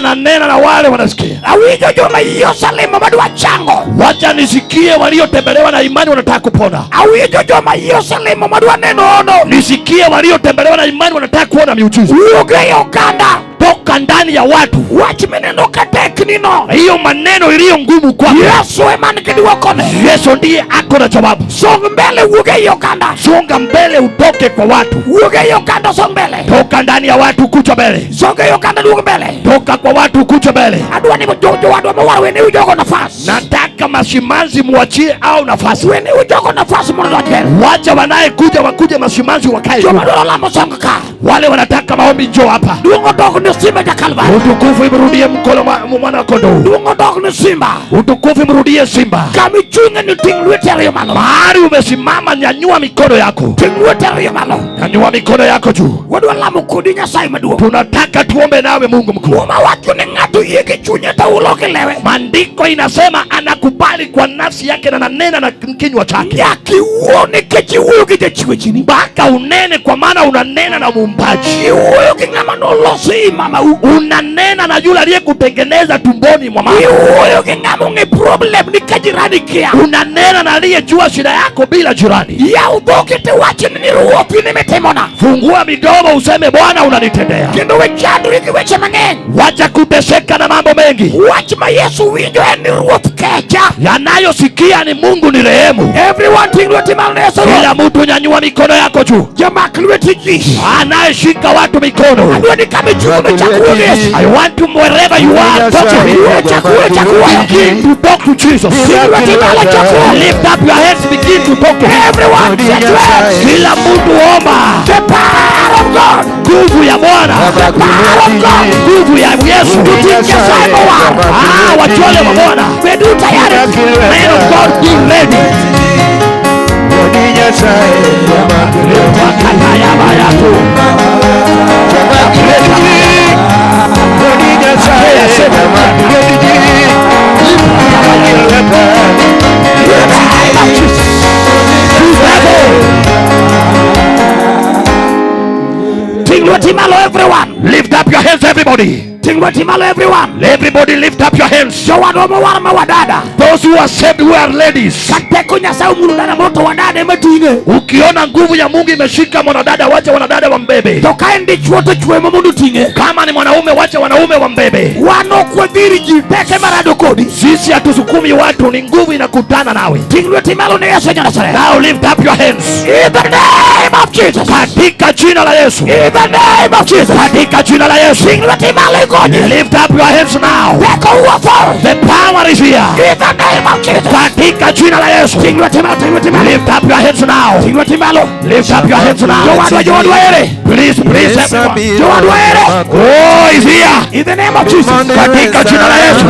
Nanena na wale wanasikia. Awinjo joma Yerusalemu madwa chango. Wacha nisikie waliotembelewa na imani wanataka kupona. Awinjo joma Yerusalemu madwa neno ono. Nisikie waliotembelewa na imani wanataka kuona miujiza. Wuge oganda. Toka ndani ya watu. Wachi meneno katek nino. Hiyo maneno iliyo ngumu kwa Yesu emani kiduokone. Yesu ndiye ako na jawabu. Song mbele wuge oganda. Songa mbele utoke kwa watu. Wuge oganda song mbele. Toka ndani ya watu kuja mbele. Songa oganda duogo mbele. Toka kwa watu kuja mbele. Adwa ni mjojo adwa mawara wene ujogo nafasi. Nataka mashimanzi muachie au nafasi. Wene ujogo nafasi mwana doke. Wacha wanaye kuja wakuje mashimanzi wakae. Joma dola lamo songa ka. Wale wanataka maombi njoo hapa. Duongo dogo ni simba ja Kalvari. Utukufu imrudie mkono mwana kondoo. Duongo dogo ni simba. Utukufu imrudie simba. Kami chunga ni ting lwete riyo malo. Mahali umesimama nyanyua mikono yako. Ting lwete riyo malo. Nyanyua mikono yako juu. Wadwa lamo kudi Nyasaye maduo. Tunataka tuombe nawe Mungu mkuu. Uma watu ni ngatu yeke chunye ta uloke lewe. Maandiko inasema anakubali kwa nafsi yake na nanena na kinywa chake. Yaki uone kechi uyo kite chiwe chini. Baka unene kwa maana unanena na Muumbaji. Uyo kingama no losi mama u. Unanena na yule aliyekutengeneza tumboni mwa mama. Uyo kingama unge problem ni kajirani kia. Unanena na aliyejua shida yako bila jirani. Ya udokite wachi ni ruopi ni metemona. Fungua midomo useme Bwana unanitendea. Kendo wechadu riki weche mangen. Wacha kuteseka na mambo mengi. Wachima Yesu winjo ni ruopi kecha. Yanayosikia ni Mungu ni rehemu. Everyone ting lweti malneso. Kila mtu nyanyua mikono yako juu. Jamak lweti jishi. Anayeshika watu mikono. Adwa ni kame chukune chakua Yesu. I want to wherever you are touch him. Chakua. Begin to talk to Jesus. Lift up your hands, begin to talk to him. Everyone Kila mtu omba. the power of God. Nguvu ya Bwana. The power of God. Nguvu ya Yesu. Wachole wa Bwana. Bedu tayari. Man of God, be ready. Everyone. Lift up your hands, everybody. Everyone. Everybody lift up your hands. Those who are saved, who are ladies. Ukiona nguvu ya Mungu imeshika mwanadada, wacha wanadada wambebe. Kama ni mwanaume, wacha wanaume wambebe. Sisi hatusukumi watu, ni nguvu inakutana nawe. Now lift up your hands. In the name of Jesus. Katika jina la Yesu. In the name of Jesus. Katika jina la Yesu. Lift up your hands now. The power is here. In the name of Jesus. Katika jina la Yesu. Lift up your hands now. Lift up your hands now. Please, please, everyone. Oh, is here. In the name of Jesus. Katika jina la Yesu.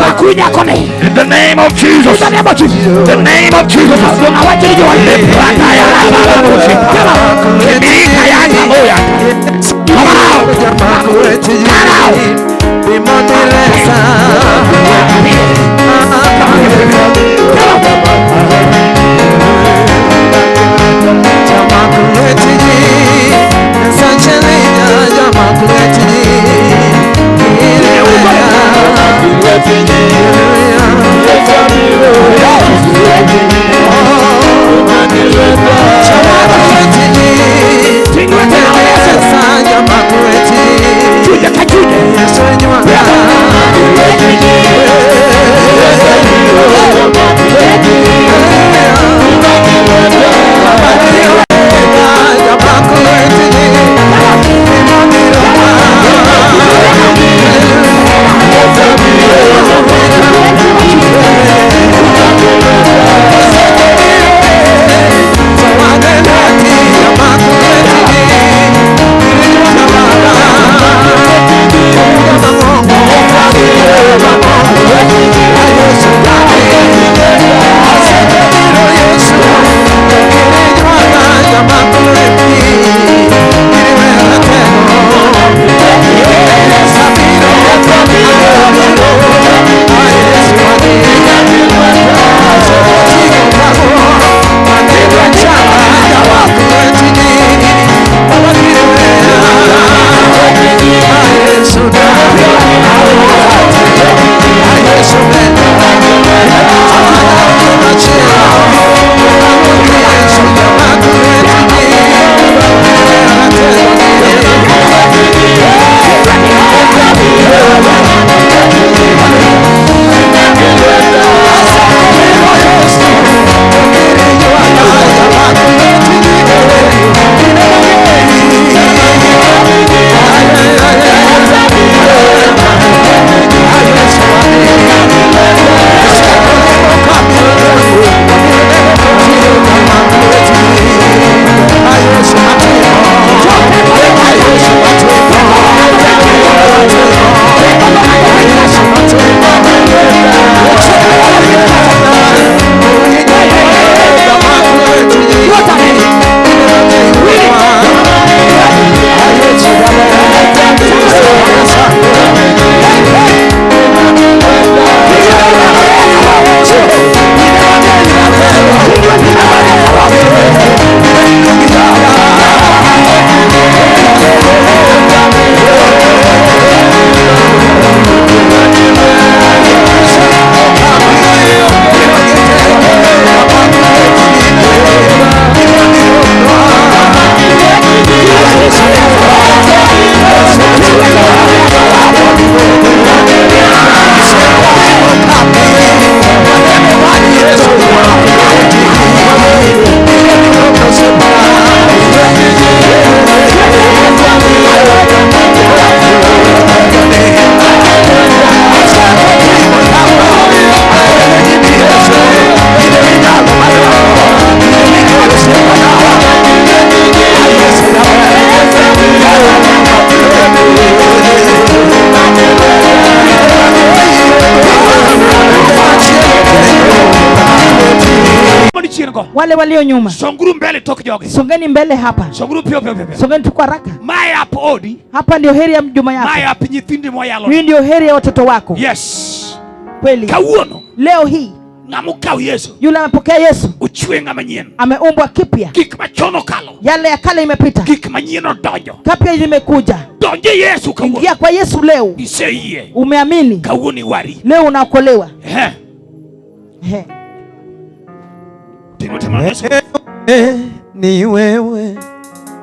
In the name of Jesus. In the name of Jesus. The name of Jesus. Come out. Come out. go. Wale walio nyuma. Songuru mbele toke jogi. Songeni mbele hapa. Songuru pio. Songeni tu kwa haraka. Mae hapo odi. Hapa ndio heri ya mjuma yako. Mae hapo nyithindi moyalo. Hii ndio heri ya watoto wako. Yes. Kweli. Kawuono. Leo hii. Ngamukaw Yesu. Yule amepokea Yesu. Uchwe ngamenyen. Ameumbwa kipya. Gik machono kalo. Yale ya kale imepita. Gik manyien donjo. Kapya imekuja. Donje Yesu kawuono. Ingia kwa Yesu leo. Iseyie. Umeamini. Kawuoni wari. Leo unaokolewa. Ni wewe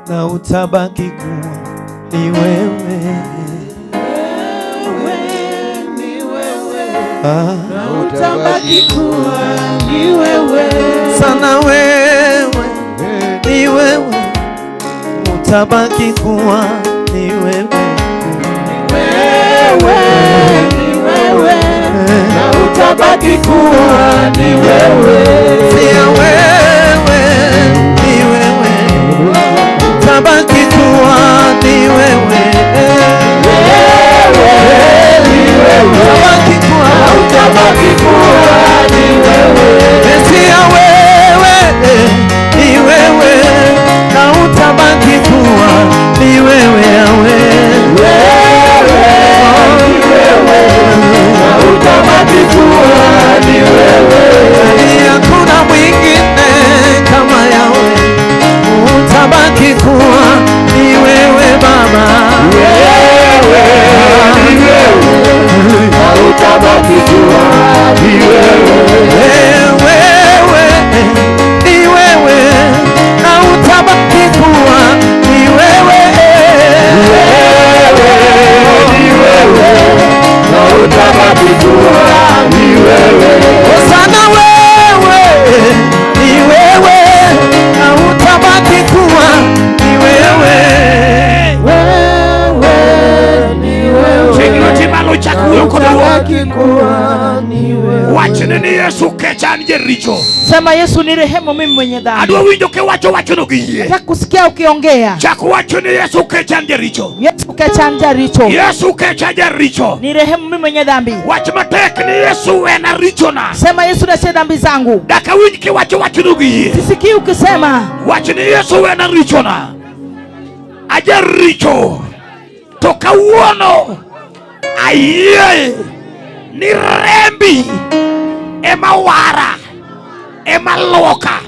na utabaki kuwa ni wewe. Na utabaki kuwa ni wewe. Sana wewe, ni wewe, utabaki kuwa ni wewe. Ni wewe, na utabaki kuwa ni wewe. Sia wewe, ni wewe, utabaki kuwa ni wewe. Utabaki kuwa ni wewe. Sia wewe, ni wewe, na utabaki kuwa ni wewe. Hakuna mwingine kama yawe. Utabaki kuwa ni wewe Baba. Utabaki kuwa ni wewe, ni wewe, na utabaki kuwa ni wewe. na utabaki kuwa ni wewe. Sana wewe, ni wewe, na utabaki kuwa ni wewe. Chingiro chakuyo Utabaki kuwa ni wewe. wachene ni Yesu kechan jericho. Sema Yesu ni rehemu mimi mwenye dhambi. Adwa winjo ke wacho no giye. Nataka kusikia ukiongea. Chaku wacho ni Yesu kechan jericho. Yesu kechanja richo. Yesu kechan jericho. Ni rehemu mimi mwenye dhambi. Wach matek ni Yesu ena richo na. Sema Yesu na dhambi zangu. Daka winj ke wacho no giye. Sisikii ukisema. Wach ni Yesu ena richo na. Aja richo. Toka uono. Aye. Ni rembi. Ema wara. Ema loka.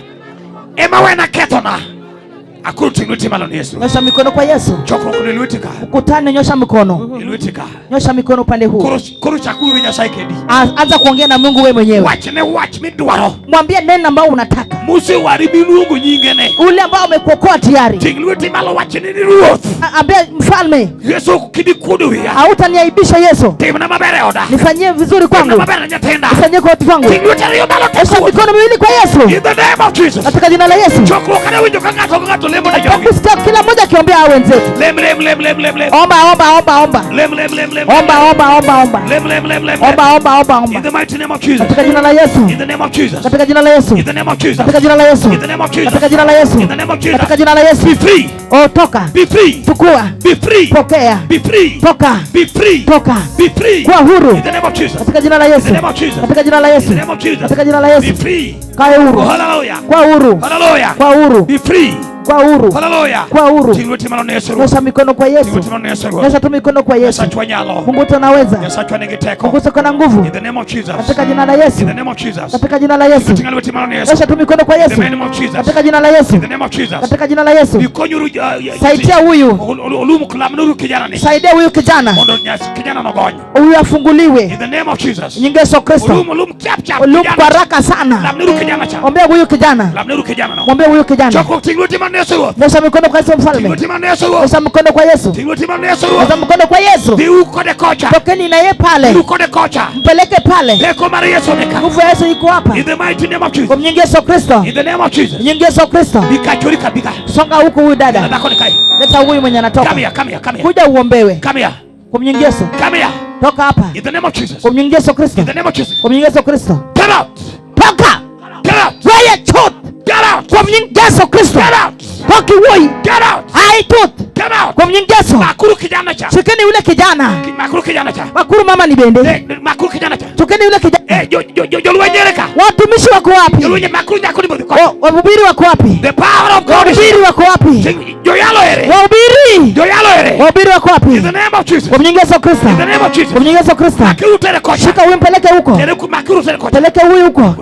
Ema wena ketona. Akuru tingluti malo ni Yesu. Nyosha mikono kwa Yesu. Chokro kune luitika. Ukutane, nyosha mikono. Luitika. Nyosha mikono upande huu. Kuru chakuru ya saikedi. Anza kuongea na Mungu wewe mwenyewe. Watch me duaro. Mwambie neno ambao unataka. Muse wari minungu nyingene. Ule ambao umekuokoa tayari. Tingluti malo wachene ni ruoth. Ambie mfalme. Yesu kidi kudu ya. Hautaniaibisha Yesu. Timna mabere oda. Nifanyie vizuri kwangu. Timna mabere nyatenda. Nifanyie kwa watu wangu. Tingluti riyo malo Nyosha teku. mikono miwili kwa Yesu. In the name of Jesus. Katika jina la Yesu. Chokro kana winjo kangato lemo na jogi. Kusikia kila mmoja akiombea hao wenzetu. Lem. Omba. Lem. Omba. Lem. Omba. In the mighty name of Jesus. Katika jina la Yesu. In the name of Jesus. Katika jina la Yesu. In the name of Jesus. Katika jina la Yesu. In the name of Jesus. Katika jina la Yesu. In the name of Jesus. Katika jina la Yesu. Be free. Oh, toka. Be free. Chukua. Be free. Pokea. Be free. Toka. Be free. Toka. Be free. Kuwa huru. In the name of Jesus. Katika jina la Yesu. In the name of Jesus. Katika jina la In Yesu. the name of Jesus. Katika jina la Be Yesu. free. Kae huru. Oh, hallelujah. Kwa huru. Hallelujah. Kwa huru. Be free. Kwa huru. Hallelujah. Kwa huru. Tingluti malo Yesu. Nyosha mikono kwa Yesu. Tingluti malo Yesu. Nyosha tu mikono kwa Yesu. Yesachwa nyalo. Mungu tunaweza. Yesachwa nengeteko. Mungu tuko na nguvu. In the name of Jesus. Katika jina la Yesu. In the name of Jesus. Katika jina la Yesu. Tingluti malo Yesu. Nyosha tu mikono kwa In Yesu. the name of Jesus. Katika jina la Yesu. In the name of Jesus. Katika jina la Yesu. Bikonyuru Saidia huyu. olumu kulamnuru kijana ni. Saidia huyu kijana. Mondo nyasi kijana nogonyo. Huyu afunguliwe. In the name of Jesus. Nyingi Yesu Kristo. Olumu chap. Ulumu kwa haraka sana. Lamnuru kijana cha. Ombea huyu kijana. Lamnuru kijana no. Mwambie huyu kijana. Choko tingluti malo Yesu. Nyosha mikono kwa Yesu mfalme. Tingluti malo Yesu. Nyosha mikono kwa Yesu. Tingluti malo Yesu. Nyosha mikono kwa Yesu. Biuko de kocha. Tokeni na yeye pale. Biuko de kocha. Mpeleke pale. Heko mara Yesu neka. Nguvu ya Yesu iko hapa. In the mighty name of Jesus. Kwa nyingi Yesu Kristo. In the name of Jesus. Nyingi Yesu Kristo. Bikachori kabika. Songa huku huyu dada. Nadako nikai. Leta huyu mwenye anatoka. Come here. Kuja uombewe. Come here. Kwa nyingi Yesu. Come here. Toka hapa. In the name of Jesus. Kwa nyingi Yesu Kristo. In the name of Jesus. Kwa nyingi Yesu Kristo. Get out. Toka. Get out. Wewe chot. Get out. Kwa nyingi Yesu Kristo. Get out. Toki woi. Get out. Hai tut. Get out. Kwa nyingi Yesu. Makuru kijana cha. Shikeni yule kijana. Makuru kijana cha. Makuru mama ni bende. Makuru kijana cha. Chukeni yule kijana. Jolwenyereka. Watumishi wako wapi? Jolwenye makuru nyako ni bodiko. Wahubiri wako wapi? The power of God. Wahubiri wako wapi? Joyalo ere. Wahubiri. Joyalo ere. Wahubiri wako wapi? In the name of Jesus. Kwa jina la Yesu Kristo. In the name of Jesus. Kwa jina la Yesu Kristo. Makuru tere kocha. Shika huyu mpeleke huko. Makuru tere kocha. Peleke huyu huko.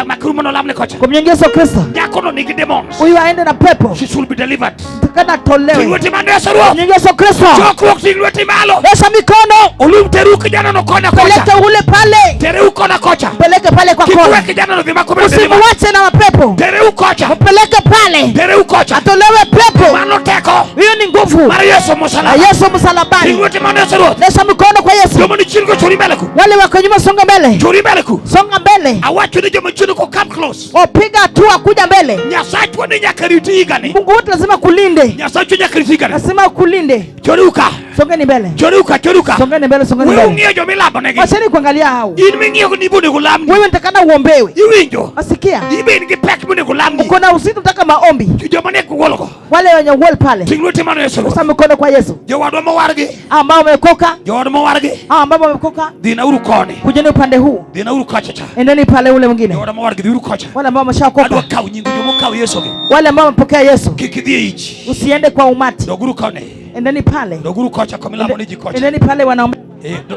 Makuru mno lamle kocha. Kwa jina la Yesu Kristo. Nyako no nigi demons. Huyu aende na pepo. She should be delivered. Takana tolewe. Tingweti mandesa ruo. Kwa jina la Yesu Kristo. Chokro tingweti malo. Nyosha mikono. Ulumteru kijana no kona kocha. Peleke ule pale. Teru kona kocha. Peleke pale kwa kona. Kikuwe kijana no vima kumbe. Usimwache na mapepo. Teru kocha. Peleke pale. Teru kocha. Atolewe pepo. Mano teko. Hiyo ni nguvu. Mara Yesu msalaba. Yesu msalabani. Tingweti mandesa ruo. Nyosha mikono kwa Yesu. Jomo ni chini ko chori mbeleku. Wale wako nyuma songa mbele. Chori mbeleku. Songa mbele. Awacho ni jomo chini ko come close. Piga hatua kuja mbele. Nyasachwa ni nyakaritigane. Mungu wote lazima kulinde. Nyasachwa nyakaritigane. Lazima kulinde. Choruka. Songeni mbele. Choruka. Songeni mbele, songeni mbele. Wewe ungejo milabo negi. Wacheni kuangalia hao. Ini mingi ko nibude kulamni. Wewe nitakana uombewe. Iwinjo. Asikia? Ibe ni pek bude kulamni. Uko na uzito unataka maombi. Jomo ne kuwoloko. Wale wenye uwel pale. Tingweti mano Yesu. Sasa mikono kwa Yesu. Jowadwa mawargi. Ambao wamekoka. Jowadwa mawargi. Ambao wamekoka. Dina uru kone. Kujeni upande huu. Dina uru kocha. Endeni pale ule mwingine. Jowadwa mawargi uru kocha. Wale ambao wameshakoka. Adwa kau nyingu jomo kau Yesu. Wale ambao wamepokea Yesu. Kikidhie ichi. Usiende kwa umati. Doguru kone. Endeni pale. Doguru kocha kwa milamo niji kocha. Endeni pale wanaomba.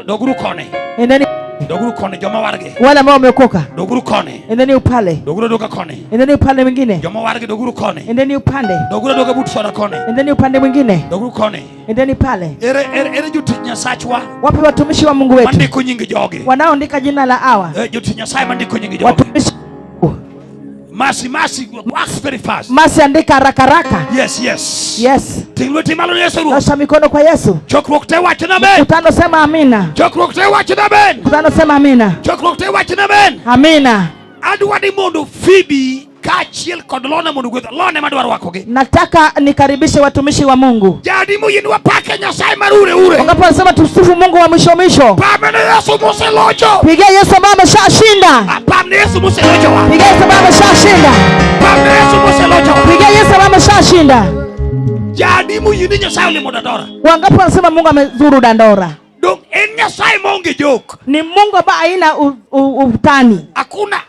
Doguru kone. Endeni. Doguru kone joma wargi. Wale ambao wamekoka. Doguru kone. Endeni upale. Doguru doga kone. Endeni upande mwingine. Joma wargi doguru kone. Endeni upande. Doguru doga butu soda kone. Endeni upande mwingine. Doguru kone. Endeni pale. Ere juti nyasachwa. Wapi watumishi wa Mungu wetu? Mandiko nyingi joge. Wanaoandika jina la hawa. Juti nyasai mandiko nyingi joge. Watumishi. Masi work very fast. Masi andika haraka. Yes. Tingweti malo Yesu. Nyosha mikono kwa Yesu. Chokrokte wacha na ben. Mkutano sema amina. Chokrokte wacha na ben. Mkutano sema amina. Chokrokte wacha na ben. Amina. Adwadi mondo Phoebe kachiel kod lone mondo gweth lone madwaro wakoge. Nataka nikaribishe watumishi wa Mungu. Jadi muyinwa pake Nyasaye marure. Wangaposema tusifu Mungu wa mwisho. Pamene Yesu muselocho. Pigia Yesu ambaye ameshashinda. Pamene Yesu muselocho wa. Pigia Yesu ambaye ameshashinda. Pamene Yesu muselocho wa. Pigia Yesu ambaye ameshashinda. Jadi muyini Nyasaye ole modadora. Wangapo wanasema Mungu amezuru Dandora. Dok en Nyasaye monge joke. Ni Mungu ambaye haina utani.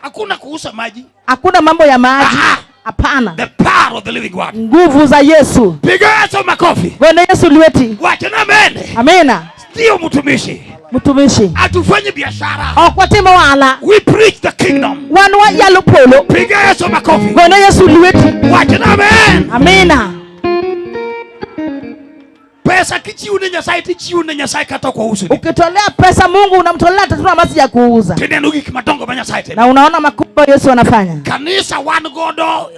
Hakuna kuusa maji. Hakuna mambo ya maji. Hapana. The power of the living God. Nguvu za Yesu. Piga Yesu makofi. Bwana Yesu liweti. Wacha na amen. Amina. Ndio mtumishi. Atufanye biashara. Okwatema wala. We preach the kingdom. Wanwa yalo polo. Piga Yesu makofi. Bwana Yesu liweti. Wacha na amen. Amina. Pesa kichiune Nyasaye tichiune Nyasaye kata kwa usu. Ukitolea pesa Mungu unamtolea tatuna masi ya kuuza. Tena ndugu kimatongo ba Nyasaye tena. Na unaona makubwa Yesu anafanya. Kanisa one godo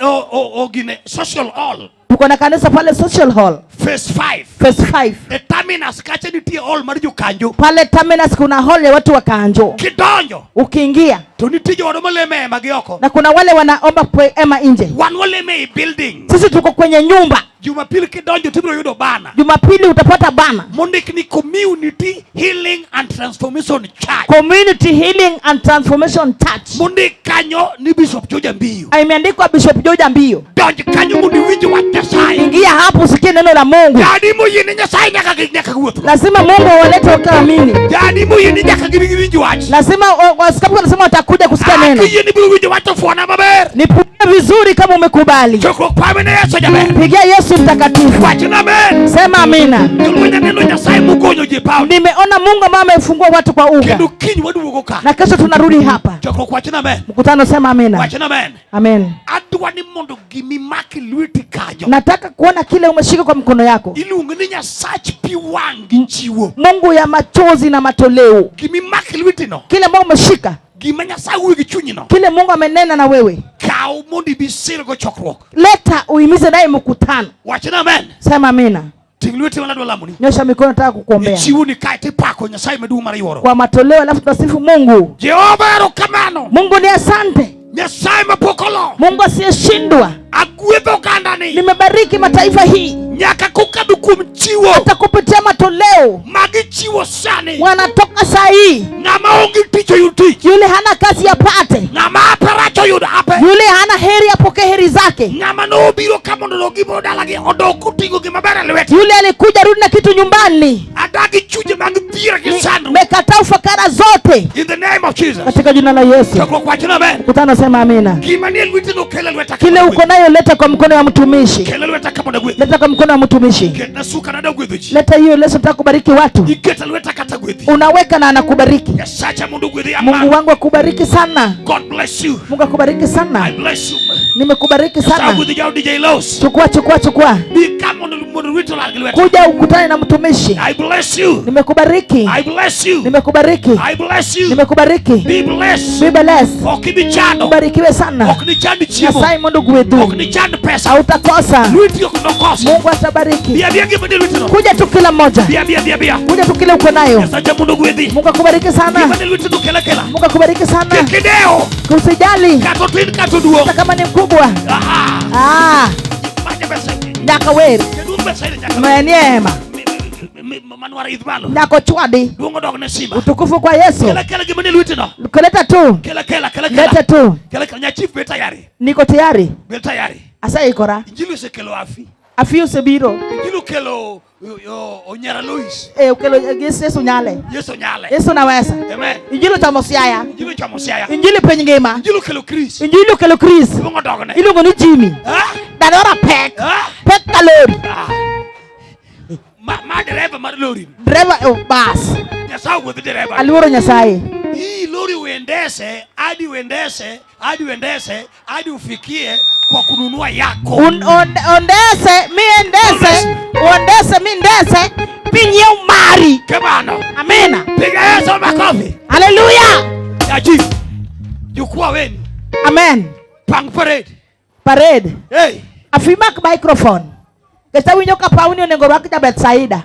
ogine social hall. Tuko na kanisa pale social hall. Phase 5. Phase 5. The terminus kacha nitie hall mariju kanjo. Pale terminus kuna hall ya watu wa kanjo. Kidonjo. Ukiingia. Tunitije wadoma magioko. Na kuna wale wanaomba ema nje. One wale building. Sisi tuko kwenye nyumba. Jumapili kidonjo tibiro yudo bana. Jumapili utapata bana. Mondik ni Community Healing and Transformation Church. Community Healing and Transformation Church. Mondik kanyo ni Bishop George Mbio. Imeandikwa Bishop George Mbio. Donjo kanyo mundi winji wa Nyasaye. Ingia hapo usikie neno la Mungu. Jadi muyini Nyasaye nyaka guoto. Lazima Mungu awalete ukaamini. Jadi muyini nyaka winji wachi. Lazima wasikapo wanasema watakuja kusikia neno. Akiyini winji wacho fuana maber. Nipuke vizuri kama umekubali. Chokro pamene Yesu jabe. Pigia Yesu mtakatifu. Wacha na amen. Sema amina. Tulwenya neno Nyasaye mugonyo je pao. Nimeona Mungu ambaye amefungua watu kwa uga. Kendo kinyi wadugo ka. Na kesho tunarudi hapa. Chokro wacha na amen. Mkutano sema amina. Wacha na amen. Amen. Adwa ni mondo gimi maki lwiti kajo. Nataka kuona kile umeshika kwa mkono yako. Ili ungeninya search pi wangi chiwo. Mungu ya machozi na matoleo. Gimi maki lwiti no. Kile ambao umeshika. Gima Nyasaye uwegi chunyi no. Kile Mungu amenena na wewe. Kao mondi bisiro go chokruok. Leta uimize naye mkutano. Wacha na amen. Sema amina. Tinglueti wana dola muni. Nyosha mikono nataka kukuombea. Chiwu ni kaite pako Nyasaye medu mara yoro. Kwa matoleo alafu tunasifu Mungu. Jehova erokamano. Mungu ni asante. Nyasaye mapokolo. Mungu asiyeshindwa. Agwetho kandani. Nimebariki mataifa hii. Nyaka kokadho kuom chiwo. Hata kupitia matoleo. Magi chiwo sani. Wanatoka saa hii. Ng'ama onge tich oyud tich. Yule hana kazi apate. Ng'ama aparacho oyud ape. Yule hana heri apokee heri zake. Ng'ama nobiro kama nologi gimoro dalagi odok koting'o gima ber e lwete. Yule alikuja rudi na kitu nyumbani. Adagi chuje mag dhier gi sandruok. Mekataa ufakara zote. In the name of Jesus. Katika jina la Yesu. Chokruok wachna amen. Kutana sema amina. Gima nie lweti no kele lweta. Kile uko nayo leta kwa mkono wa mtumishi. Kele lweta kama dagwe. Leta kwa mkono wa mtumishi. Ketna suka na dagwe ji. Leta hiyo leso takubariki watu. Iketa lweta kata gwedhi. Unaweka na anakubariki. Yasacha mundu gwedhi ama. Mungu wangu akubariki sana. God bless you. Mungu akubariki sana. I bless you. Nimekubariki sana. Sababu dijao DJ Los. Chukua. Bi kama mundu wito la lweta. Kuja ukutane na mtumishi. I bless you. Nimekubariki. I bless you. Nimekubariki. I bless you. Nimekubariki. Be blessed. Be blessed. Okibichano. Ubarikiwe sana. Oknichandi chiemo. Nyasai mundu gwedhu. Oknichandi pesa. Hautakosa. Lweti oknokosa. Mungu atabariki. Bia gima lweti no. Kuja tu kila mmoja. Bia. Kuja tu kila uko nayo. Yasacha mundu gwedhi. Mungu akubariki sana. Gima lweti no kela. Mungu akubariki sana. Kideo. Usijali. Kato tin kato duo. Hata kama ni mkubwa. Maja pesa. Nyaka weri. Kedun pesa ile nyaka. Manyema. Manuara idhmalo. Nyako chwadi. Duongo dog na simba. Utukufu kwa Yesu. Kela gima lweti no. Kuleta tu. Kela. Leta tu. Kela nya chief be tayari. Niko tayari. Be tayari. Asa ikora. Injili sekelo afi. Afi usebiro. Injili kelo onyara Lois. Ukelo Yesu nyale. Yesu nyale. Yesu naweza. Amen. Injili tamosiaya. Injili chamosiaya. Injili penye ngema. Injili kelo Chris. Injili kelo Chris. Duongo dog na. Iluongo ni Jimmy. Dadora pek. Pek kalori. Ma dereva mar lori. Driver bus. Nyasau with dereva. Aluoro Nyasaye. Hii lori uendeshe hadi ufikie kwa kununua yako. Ondese mi ndese pinye umari. Kebano. Amena. Piga Yesu makofi. Hallelujah. Yaji. Jukua weni. Amen. Pang Parade. Hey. Afimak microphone. Kesa winyo kapauni onengo rwaki Bethsaida.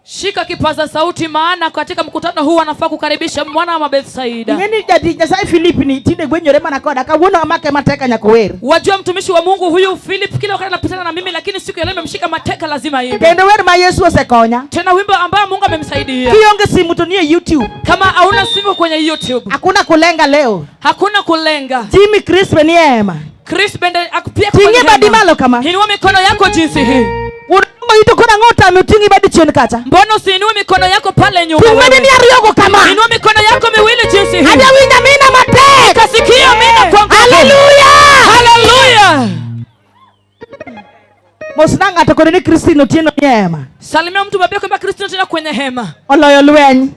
Shika kipaza sauti, maana katika mkutano huu anafaa kukaribisha mwana wa Bethsaida. Ngeni jadi Nyasaye Philip ni tinde gwenyore mana koda kawuono amake mateka nyakower. Wajua mtumishi wa Mungu huyu Philip kila wakati anapitana na mimi, lakini siku ya leo nimemshika mateka, lazima imbe. Kendo wer ma Yesu osekonya. Tena wimbo ambao Mungu amemsaidia. Kionge simu to nie YouTube. Kama hauna simu kwenye YouTube. Hakuna kulenga leo. Hakuna kulenga. Jimmy Chris Beniema. Chris Bende akupia kwa tingi badi malo kama. Inua mikono yako jinsi hii. Unongo ito kuna ngota mutingi badi chini kacha. Mbona usiinue mikono yako pale nyuma? Tumeni ni ariyogo kama. Inua mikono yako miwili jinsi hii. Hata winga mina mate. Kasikia mina kwa nguvu. Hallelujah. Mosnanga atakoni ni Kristino tieno nyema. Salimia mtu babia kwamba Kristino tena kwenye hema. Oloyo lweny.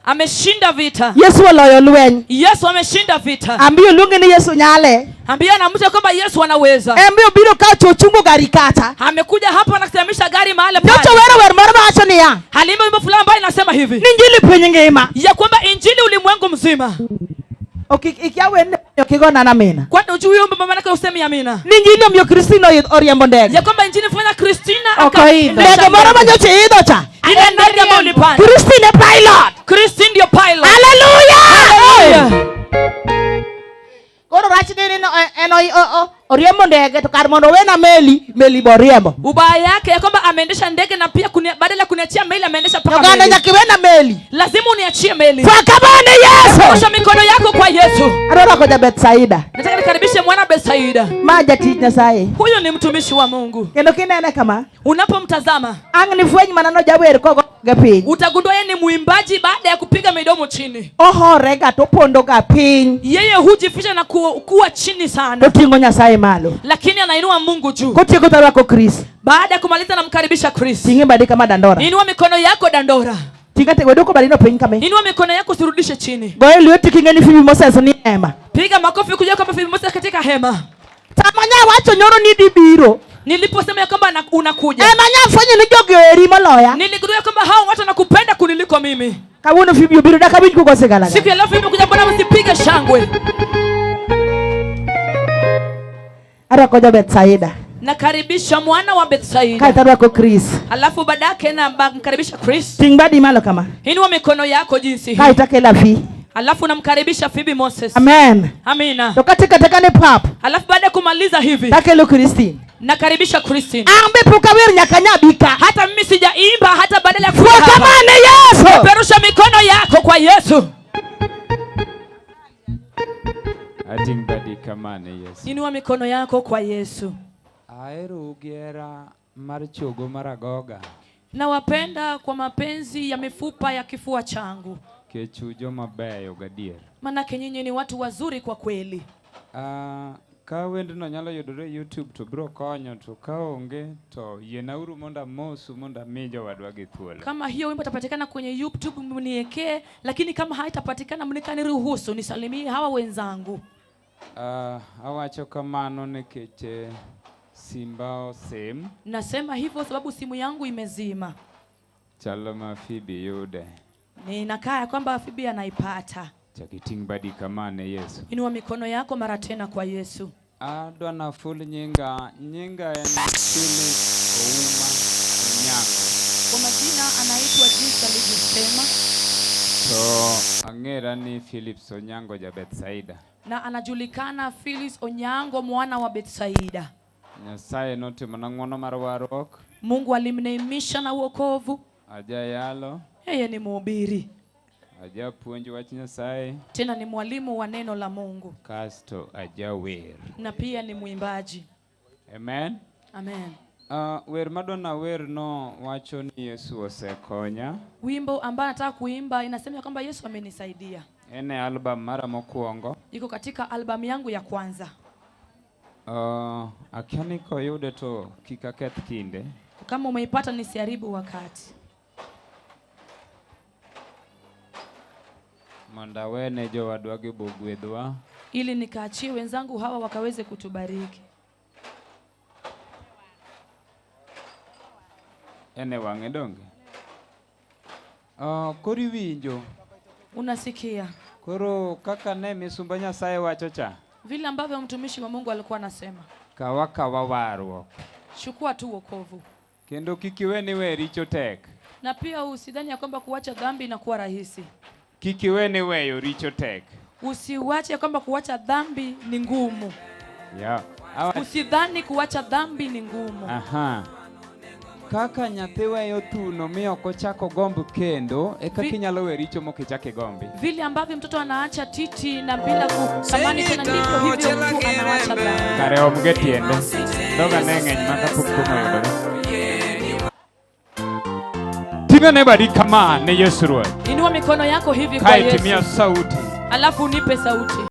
Ameshinda vita. Yesu oloyo lweny. Yesu ameshinda vita. Ambio lungi ni Yesu nyale. Ambia na mtu kwamba Yesu anaweza. Ambio biro kacho chungu gari kata. Amekuja hapa na kusimamisha gari mahali pale. Nyocho wer marama acho ni ya. Halimba wimbo fulani ambaye inasema hivi. Ninjili penye ngema. Ya kwamba injili ulimwengu mzima. Ikiawe kigona na mina. Kwani ujui wimbo mama yake usemi amina. Ninjili mbio Kristino oriambo ndege. Ya kwamba injili fanya Kristina akaenda. Ndege marama nyocho ido cha. Ile ndege ambayo ulipanda. Kristine pilot. Kristin ndio pilot. Hallelujah. Koro rachini oriembo ndege to karmono wena meli boriembo. Ubaya yake ya kwamba ameendesha ndege na pia badala kuniachia meli ameendesha paka meli. Yoganda nyakiwena meli. Lazima uniachie meli. Fakabane Yesu. Osha mikono yako kwa Yesu. Arora koja Bethsaida. Nataka nikaribishe mwana Bethsaida. Maja ti Nyasaye. Huyo ni mtumishi wa Mungu. Kendo kinene kama. Unapomtazama. Ang ni fwenyi manano jawer kogo gapiny. Utagundua yeye ni muimbaji baada ya kupiga midomo chini. Oho rega to pondo gapiny. Yeye hujifisha na kuwa chini sana. Otingo Nyasaye malo. Lakini anainua Mungu juu. Kotieko tarwako Chris. Baada ya kumaliza namkaribisha Chris. Tingi badi kama dandora. Inua mikono yako dandora. Tingate wedoko badi no piny kame. Inua mikono yako usirudishe chini. Goe lweti kingeni Phoebe Moses ni hema. Piga makofi kuja kama Phoebe Moses katika hema. Tamanya wacho nyoro ni dibiro. Niliposema ya kwamba unakuja. Manya fanye ni jogeri maloya. Niligundua kwamba hao watu wanakupenda kuniliko mimi. Kawuno Phoebe ubiro daka winyi kukosegala. Siku ya leo Phoebe kuja, mbona msipige shangwe? Ara koja Bethsaida. Nakaribisha mwana wa Bethsaida. Kaita kwa Chris. Alafu badake na mkaribisha Chris. Tingbadi malo kama. Inua mikono yako jinsi hii. Kaita kela fi. Alafu namkaribisha Phoebe Moses. Amen. Amina. To katika tekane pap. Alafu baada ya kumaliza hivi, Takelo Christine. nakaribisha Christine. Ambe pukawer nyakanyabika. Hata mimi sijaimba hata badala ya Kwa kamane Yesu. Perusha mikono yako kwa Yesu. Atingbadi kamane Yesu. Inua mikono yako kwa Yesu. Aero gera marchogo maragoga. Nawapenda kwa mapenzi ya mifupa ya kifua changu. Kechujo mabeyo gadier. Manake nyinyi ni watu wazuri kwa kweli. Ka wendno nyalo yudore YouTube to bro konyo to kaonge to yenauru monda mosu monda mijo wadwa gi thuolo. Kama hiyo wimbo itapatikana kwenye YouTube mniekee, lakini kama haitapatikana mnikaniruhusu nisalimie hawa wenzangu. Awacho kamano nekeche Simba same. Nasema hivyo sababu simu yangu imezima. Chaloma Phoebe yude. Ninakaa kwamba Phoebe anaipata. Chakitingbadi kamane Yesu. Inua mikono yako mara tena kwa Yesu. Dwana full nyinga en Philip Ouma Onyango. Kwa majina anaitwa jinsi alivyosema. So angera ni Philip Onyango ja Bethsaida. Na anajulikana Phyllis Onyango mwana wa Bethsaida. Nyasaye note manangono marwarok. Mungu alimneemisha na wokovu. Aja yalo. Yeye ni mhubiri. Aja puonjo wach Nyasaye. Tena ni mwalimu wa neno la Mungu. Kasto aja wer. Na pia ni mwimbaji. Amen. Amen. Wer madonna wer no wacho ni Yesu osekonya. Wimbo ambao nataka kuimba inasema kwamba Yesu amenisaidia. Ene album mara mokuongo. Iko katika albamu yangu ya kwanza. Akiani koyude to kikaketh kinde. Kama umeipata nisiharibu wakati. Manda wene jo wadwage bogwedwa. Ili nikaachie wenzangu hawa wakaweze kutubariki. Ene wange donge. Kori winjo. Unasikia? Koro kaka ne misumba Nyasaye wacho cha. Vile ambavyo mtumishi wa Mungu alikuwa anasema. Kawa warwo. Chukua tu wokovu. Kendo kikiweni we richo tek. Na pia usidhani ya kwamba kuacha dhambi inakuwa rahisi. Kikiweni we richo tek. Usiwache kwamba kuacha dhambi ni ngumu. Yeah. Usidhani kuacha dhambi ni ngumu. Aha. Kaka nyathiwa yo thuno miyo kochako gombo kendo eka kinyalo we richo mokichake gombi. Vile ambavyo mtoto anaacha titi na bila kutamani tena ndivyo hivyo mtu anaacha dhambi. Kare omge tiende. Doga neng'eny makapok kumo yudore. Tingane badi kama ne Yesu ruoth. Inua mikono yako hivi kwa Yesu. Kae timia sauti. Alafu nipe sauti.